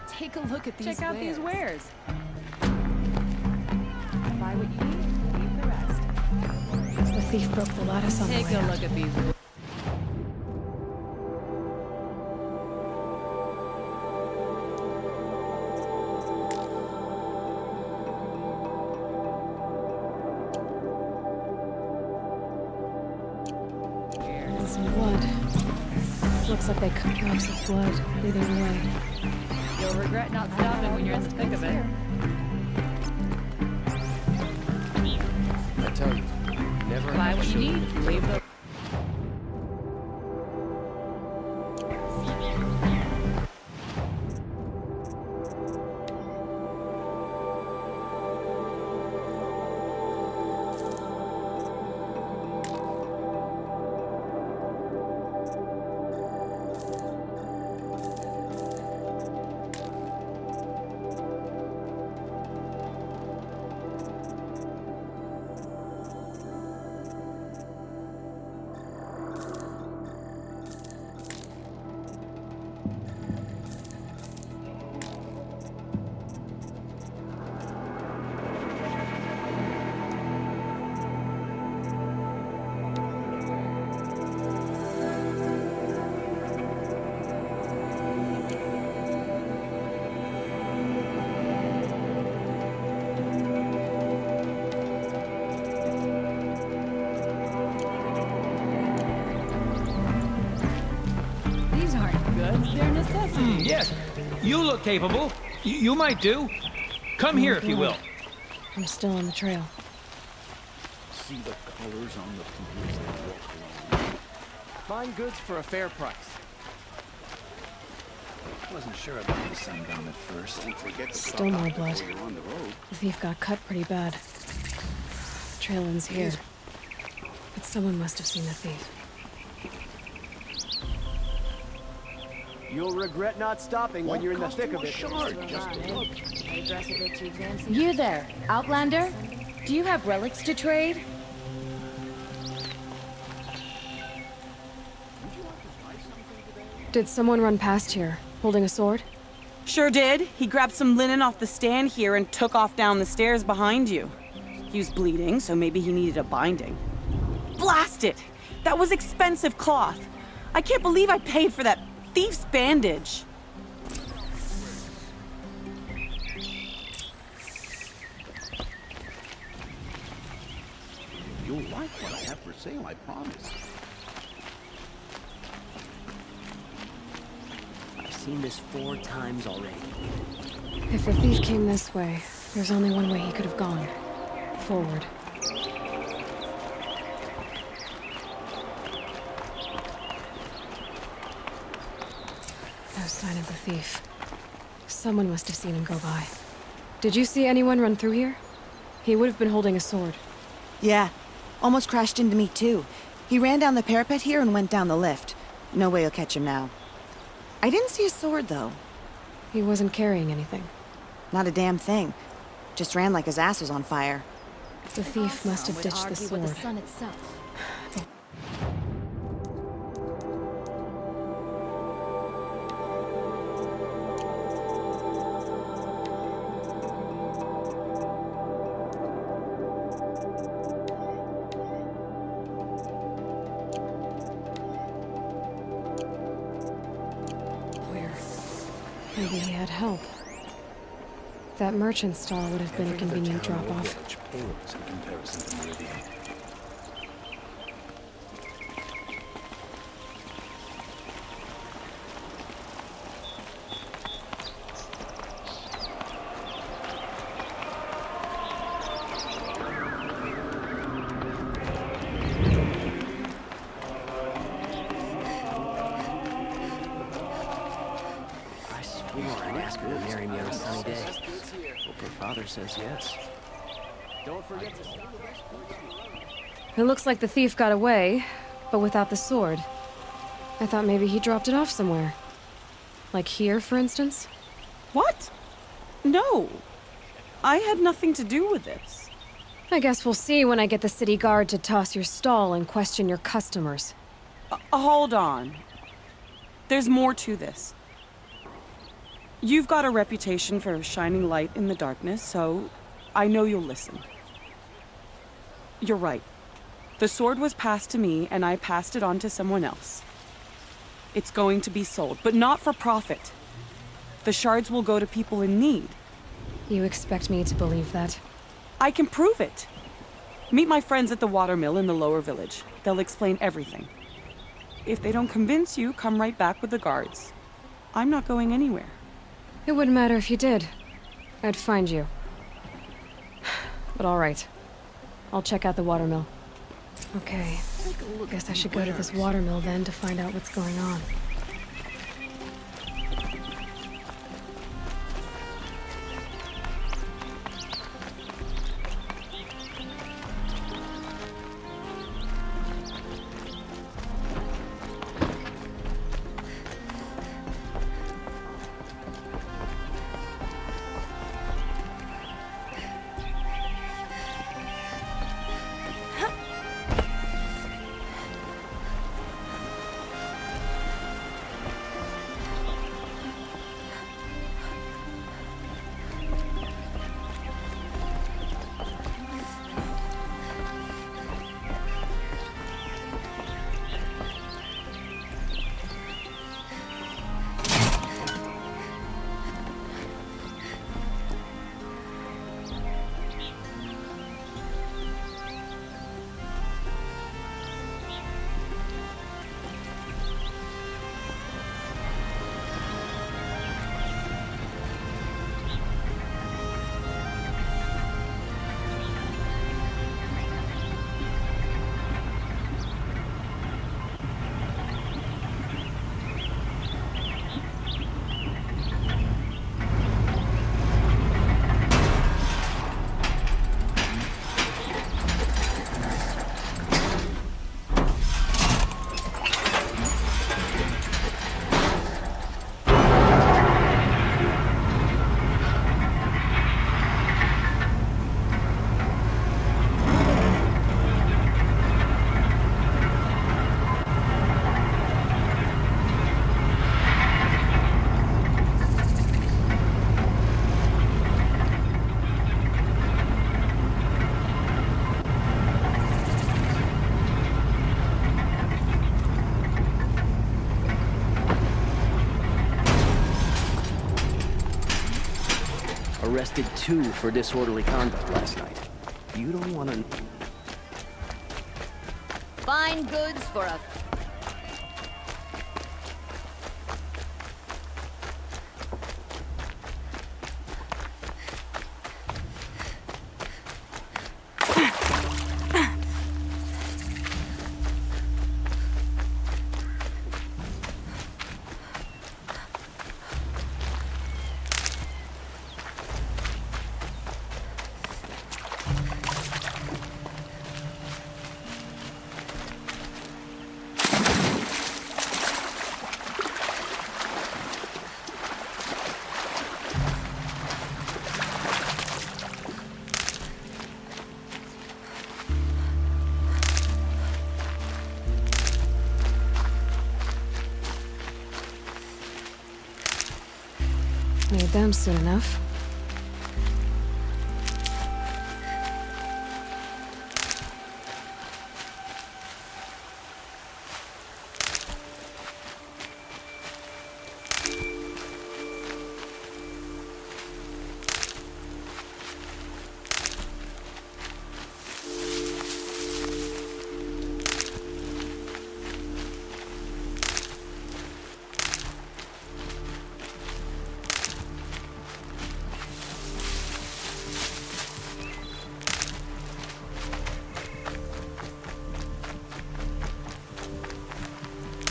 Take a look at these wares. Check out these wares. Buy what you need, leave the rest. The thief broke the lattice on the way Take a out. look at these. And some blood. Looks like they cut drops of blood leading the way. You'll regret not stopping when you're in the thick of it. I tell you, never Buy have what you children need, if you leave love the... These aren't goods, they're necessities. Yes, you look capable. You might do. Come here if you will. I'm still on the trail. See the colors on the people as they walk along. Find goods for a fair price. Wasn't sure about the sundown at first. Don't forget to Still more blood. you're on the road. The thief got cut pretty bad. The trail ends here. But someone must have seen the thief. You'll regret not stopping when you're in the thick of it. You there, Outlander? Do you have relics to trade? Did someone run past here, holding a sword? Sure did. He grabbed some linen off the stand here and took off down the stairs behind you. He was bleeding, so maybe he needed a binding. Blast it! That was expensive cloth. I can't believe I paid for that thief's bandage. You'll like what I have for sale, I promise. I've seen this 4 times already. If the thief came this way, there's only one way he could have gone. Forward. No sign of the thief. Someone must have seen him go by. Did you see anyone run through here? He would have been holding a sword. Yeah, almost crashed into me too. He ran down the parapet here and went down the lift. No way you'll catch him now. I didn't see a sword though. He wasn't carrying anything. Not a damn thing. Just ran like his ass was on fire. The thief must have ditched the sword. With the sun itself. Maybe he had help. That merchant stall would have been a convenient drop-off. Pales in comparison to Meridian. Marry me on a sunny day. Hope her father says yes. Don't forget to stop. It looks like the thief got away, but without the sword. I thought maybe he dropped it off somewhere. Like here, for instance? What? No. I had nothing to do with this. I guess we'll see when I get the city guard to toss your stall and question your customers. Hold on. There's more to this. You've got a reputation for shining light in the darkness, so I know you'll listen. You're right. The sword was passed to me, and I passed it on to someone else. It's going to be sold, but not for profit. The shards will go to people in need. You expect me to believe that? I can prove it. Meet my friends at the watermill in the lower village. They'll explain everything. If they don't convince you, come right back with the guards. I'm not going anywhere. It wouldn't matter if you did. I'd find you. But all right. I'll check out the watermill. Okay. Guess I should go to this watermill then to find out what's going on. Arrested 2 for disorderly conduct last night. You don't want to... Fine goods for a... Made them soon enough.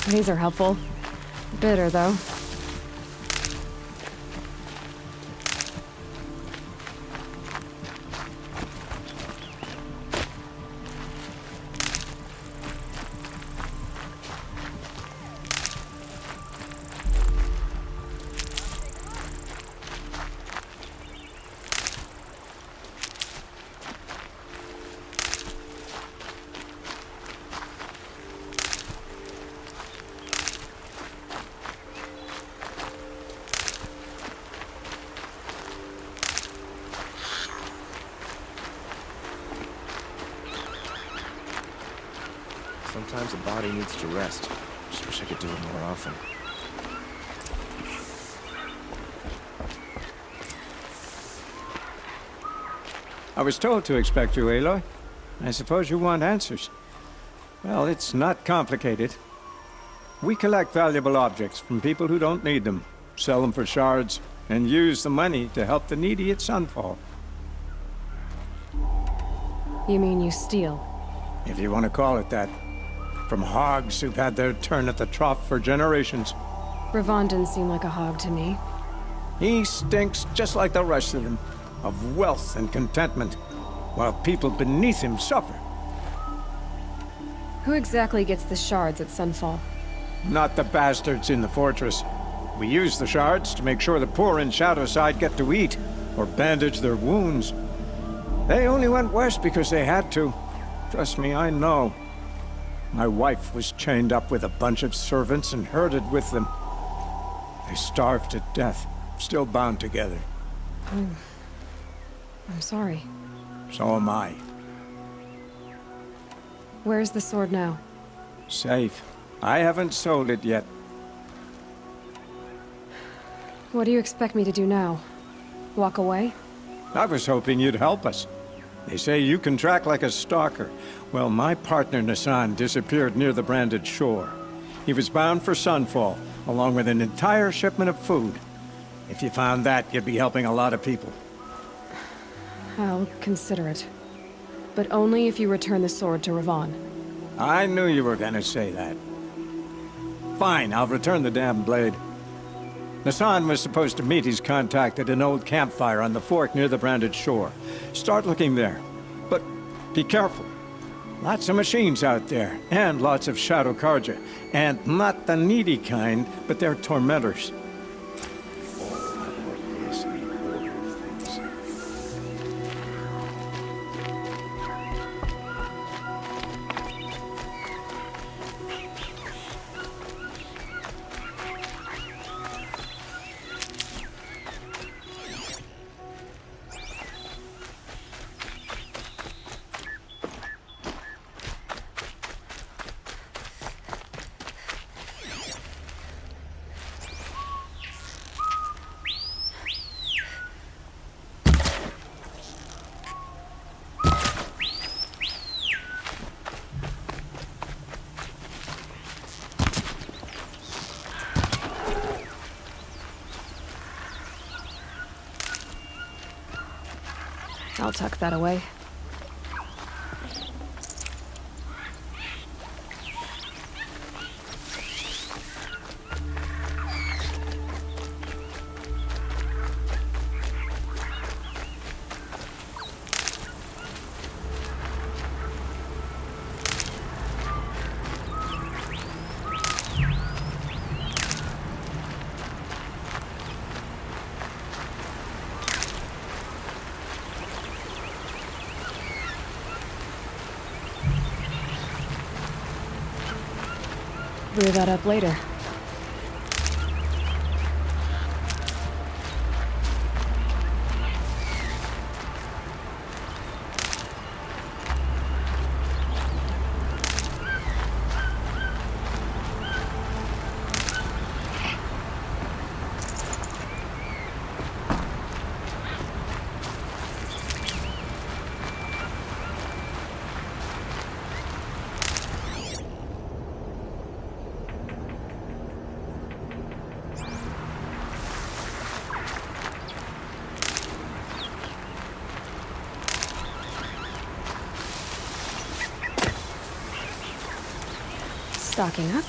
These are helpful. Bitter, though. Sometimes the body needs to rest. Just wish I could do it more often. I was told to expect you, Aloy. I suppose you want answers. Well, it's not complicated. We collect valuable objects from people who don't need them, sell them for shards, and use the money to help the needy at Sunfall. You mean you steal? If you want to call it that. From hogs who've had their turn at the trough for generations. Ravon didn't seem like a hog to me. He stinks just like the rest of them, of wealth and contentment, while people beneath him suffer. Who exactly gets the shards at Sunfall? Not the bastards in the fortress. We use the shards to make sure the poor in Shadowside get to eat, or bandage their wounds. They only went west because they had to. Trust me, I know. My wife was chained up with a bunch of servants and herded with them. They starved to death, still bound together. I'm sorry. So am I. Where's the sword now? Safe. I haven't sold it yet. What do you expect me to do now? Walk away? I was hoping you'd help us. They say you can track like a stalker. Well, my partner Nassan disappeared near the branded shore. He was bound for Sunfall, along with an entire shipment of food. If you found that, you'd be helping a lot of people. I'll consider it. But only if you return the sword to Ravon. I knew you were gonna say that. Fine, I'll return the damn blade. Nassan was supposed to meet his contact at an old campfire on the fork near the branded shore. Start looking there. But be careful. Lots of machines out there, and lots of Shadow Carja. And not the needy kind, but they're tormentors. I'll tuck that away. Brew that up later. Stocking up.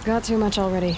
got too much already.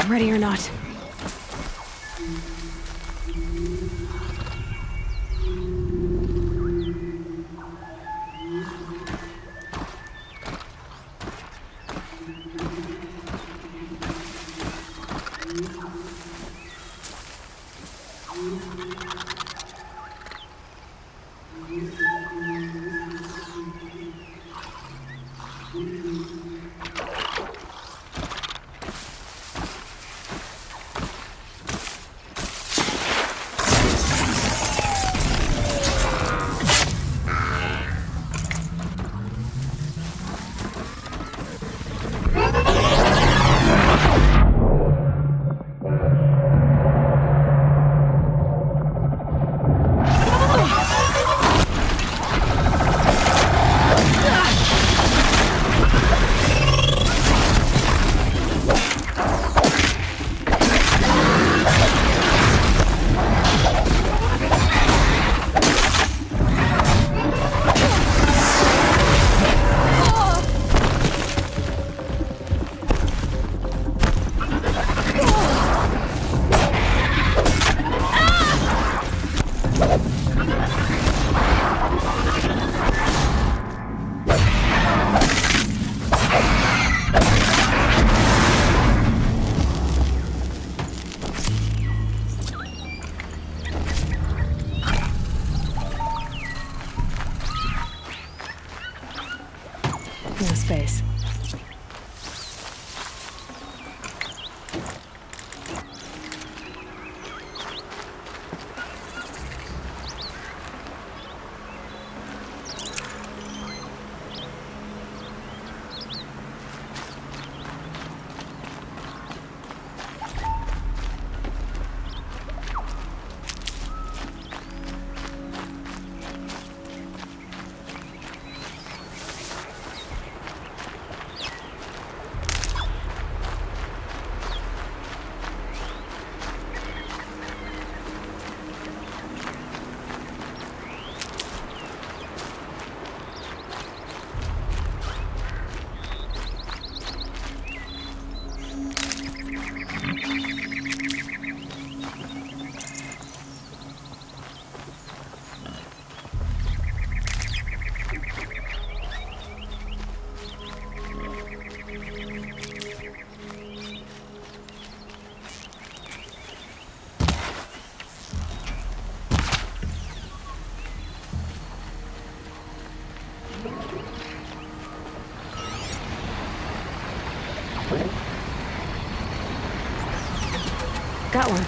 Ready or not. No space. Got one.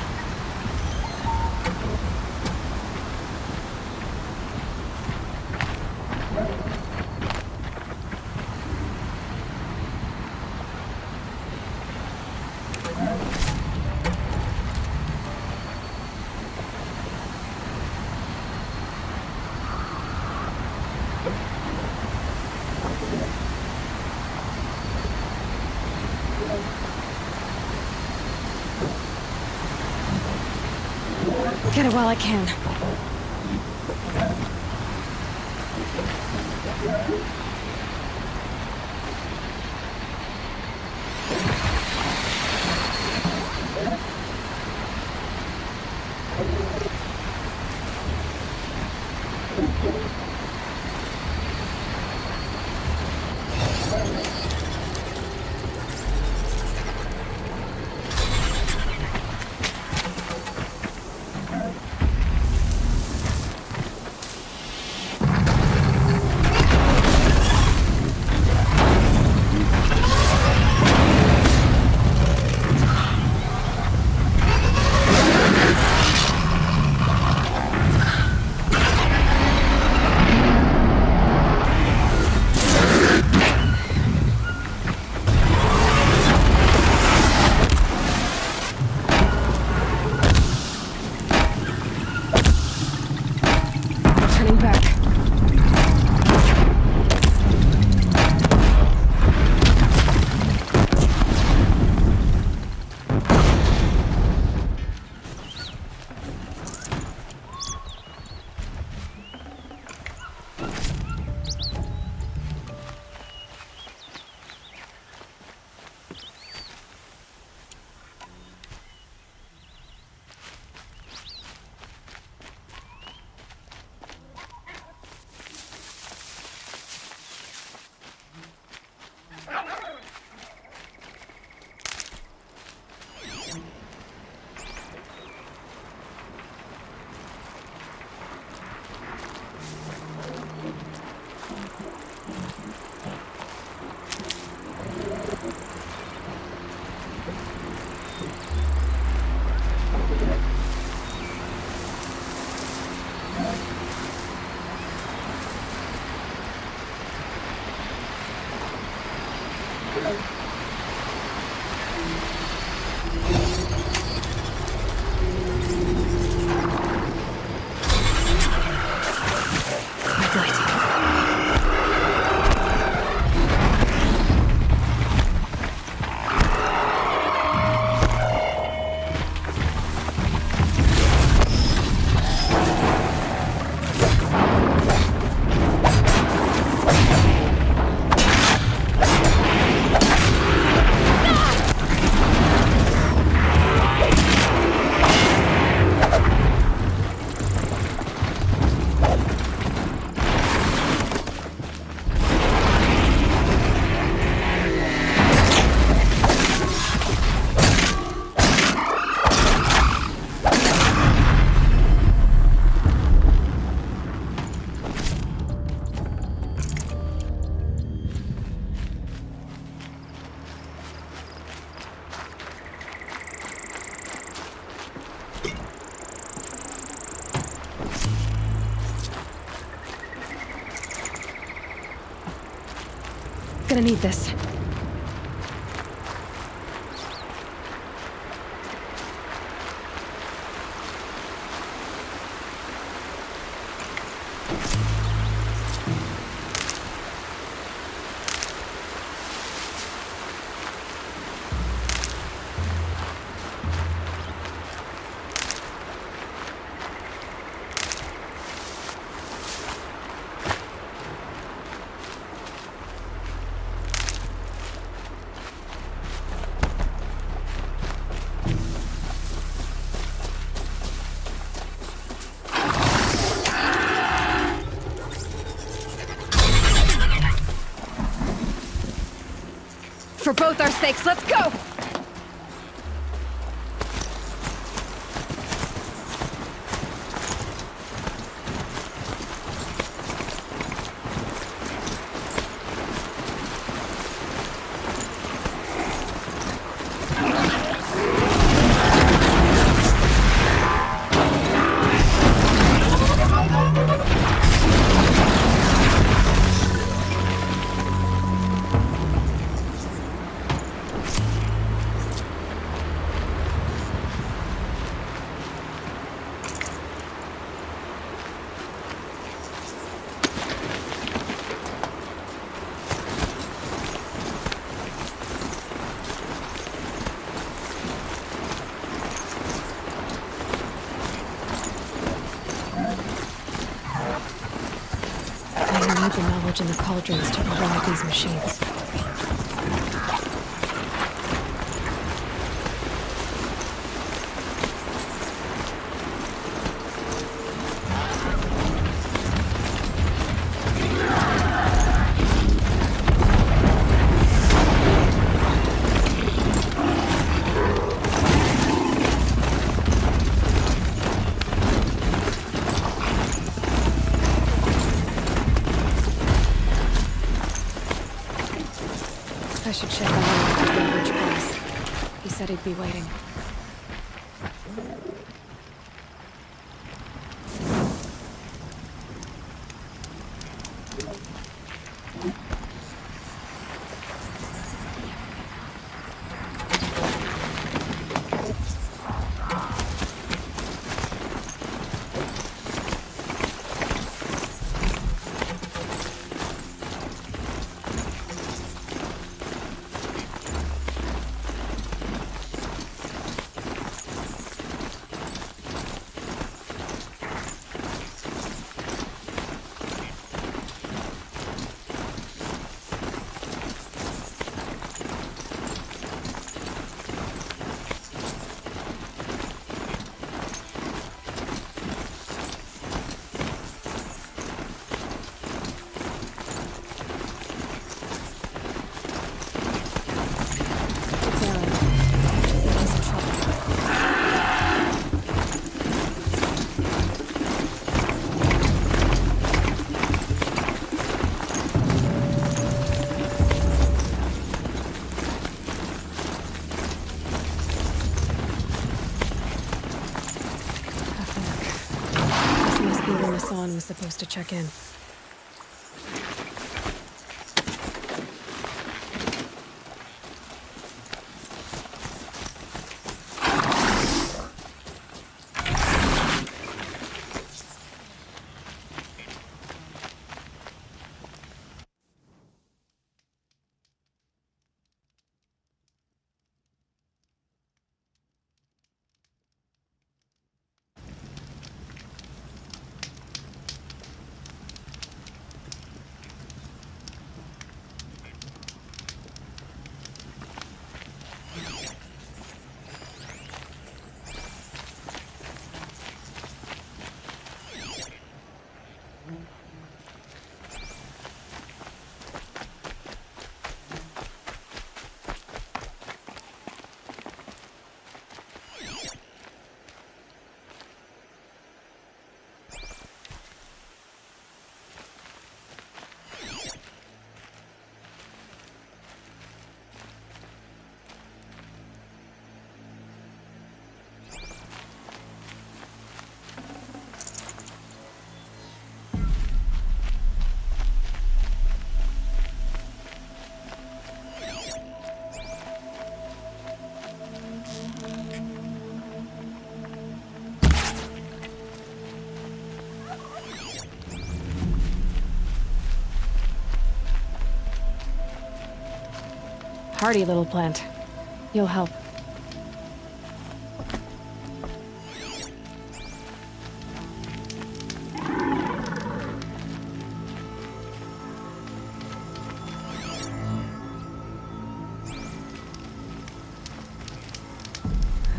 Get it while I can. Gonna need this. For both our sakes, let's go! the knowledge in the cauldrons to provide these machines. I should check on him to Redbridge Pass. He said he'd be waiting. Hassan was supposed to check in. Hardy little plant. You'll help. It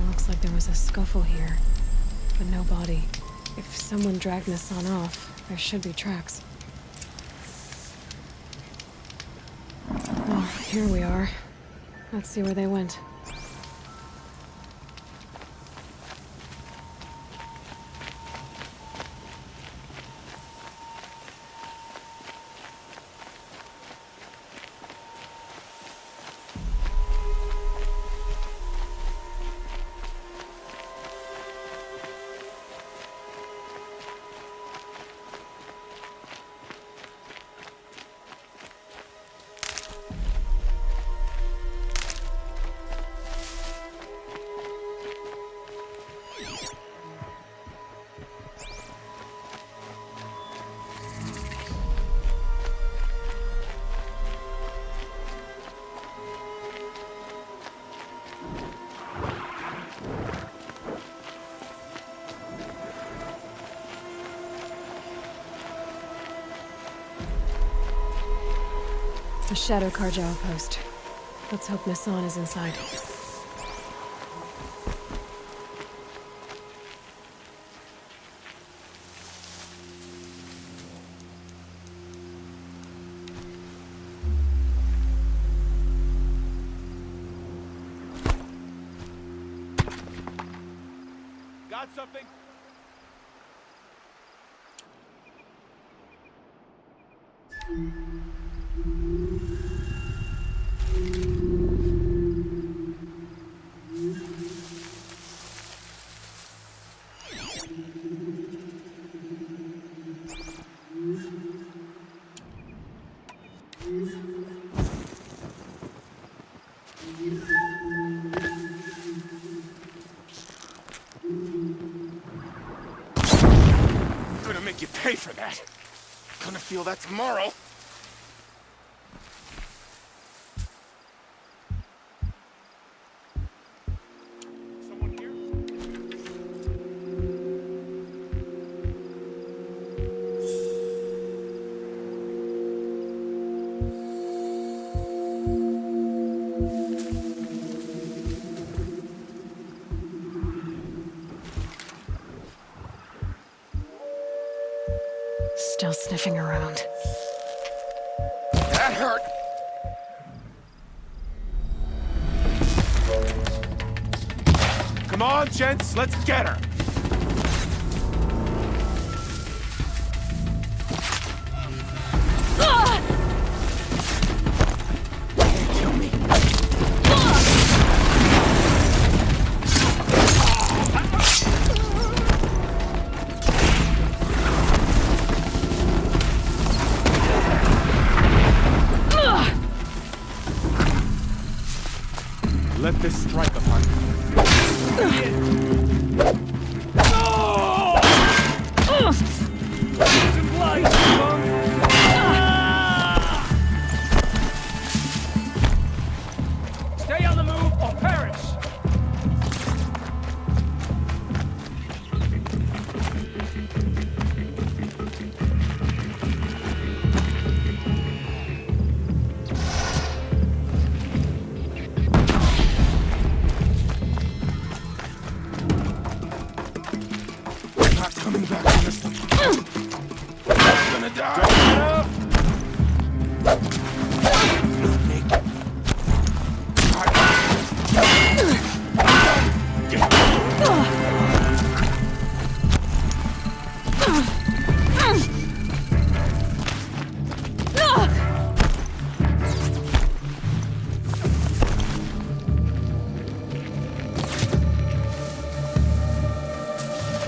looks like there was a scuffle here, but no body. If someone dragged Nassan off, there should be tracks. Well, here we are. Let's see where they went. Shadow Carja outpost. Let's hope Nassan is inside. Got something? Gonna make you pay for that. Gonna feel that tomorrow. Still sniffing around. That hurt. Come on, gents, let's get her. Let this strike upon you. Stay on the move or perish! Not coming back from this one. I'm gonna die.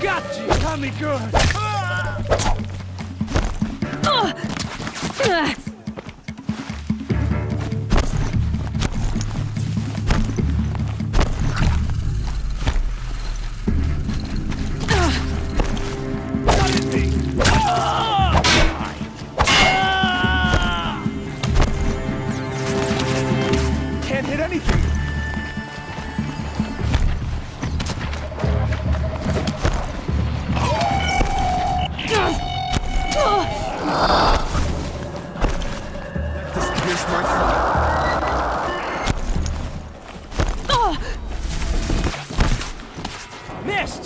Got you! Got me good! Can't hit anything. This pierced my Missed!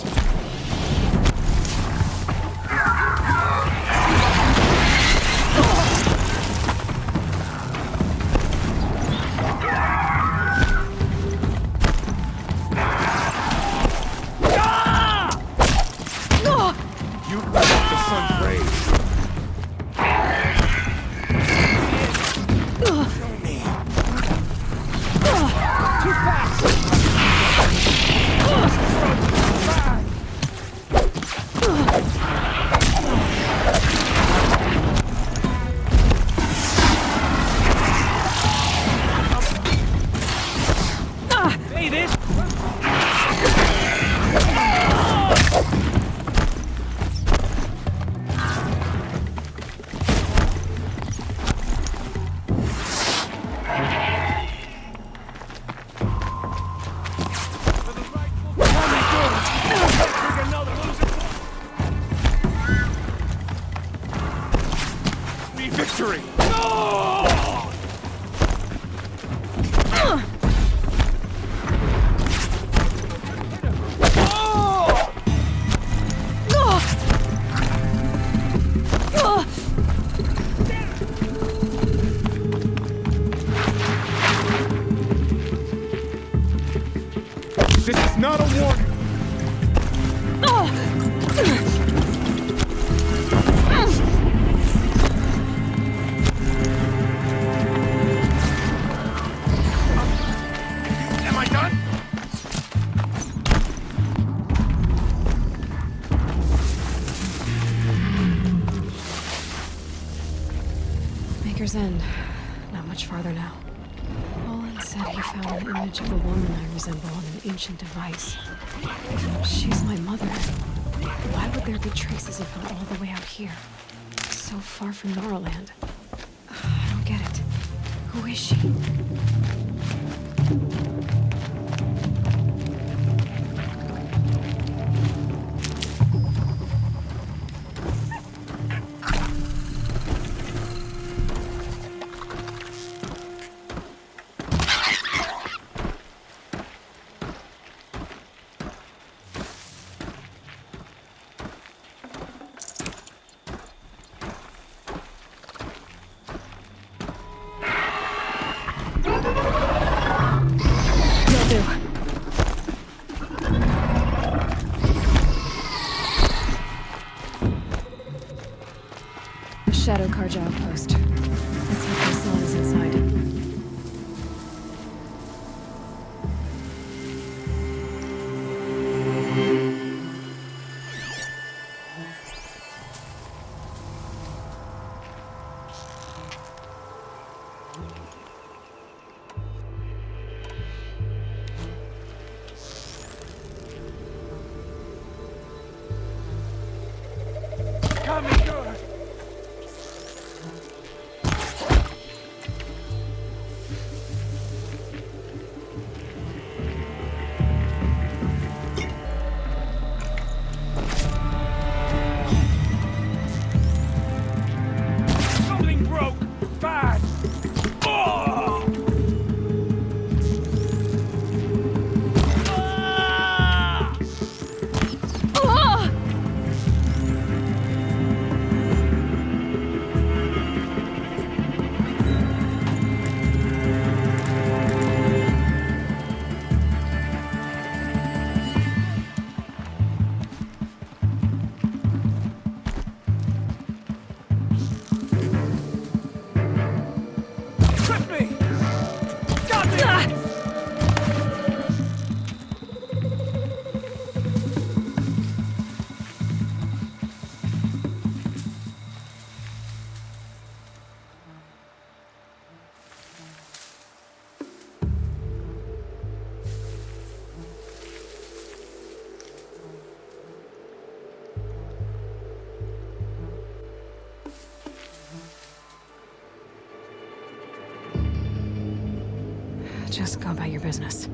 This is not a warning! Am I done? Maker's End. Not much farther now. Olin said he found an image of a woman I resemble on an ancient device. If she's my mother, why would there be traces of her all the way out here? So far from Noraland. I don't get it. Who is she? Shadow Karja outpost. Let's hope Hassan is inside. Just go about your business.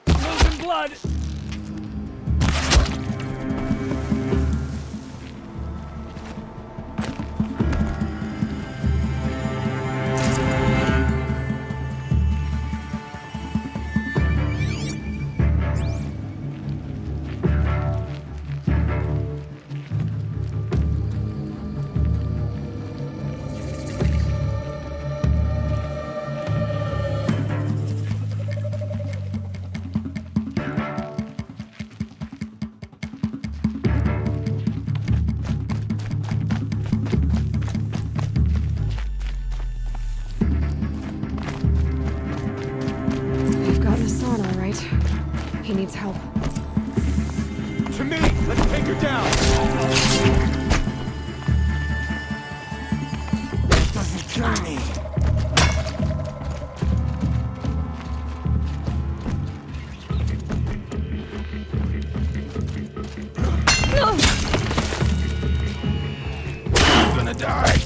Losing blood! He needs help. To me! Let's take her down! That doesn't kill me! I'm gonna die!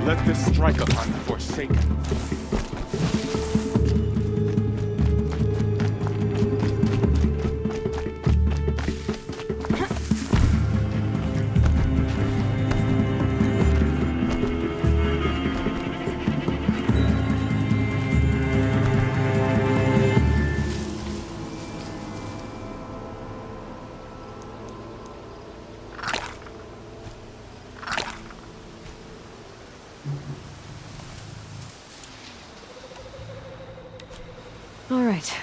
Let this strike upon the Forsaken. All right.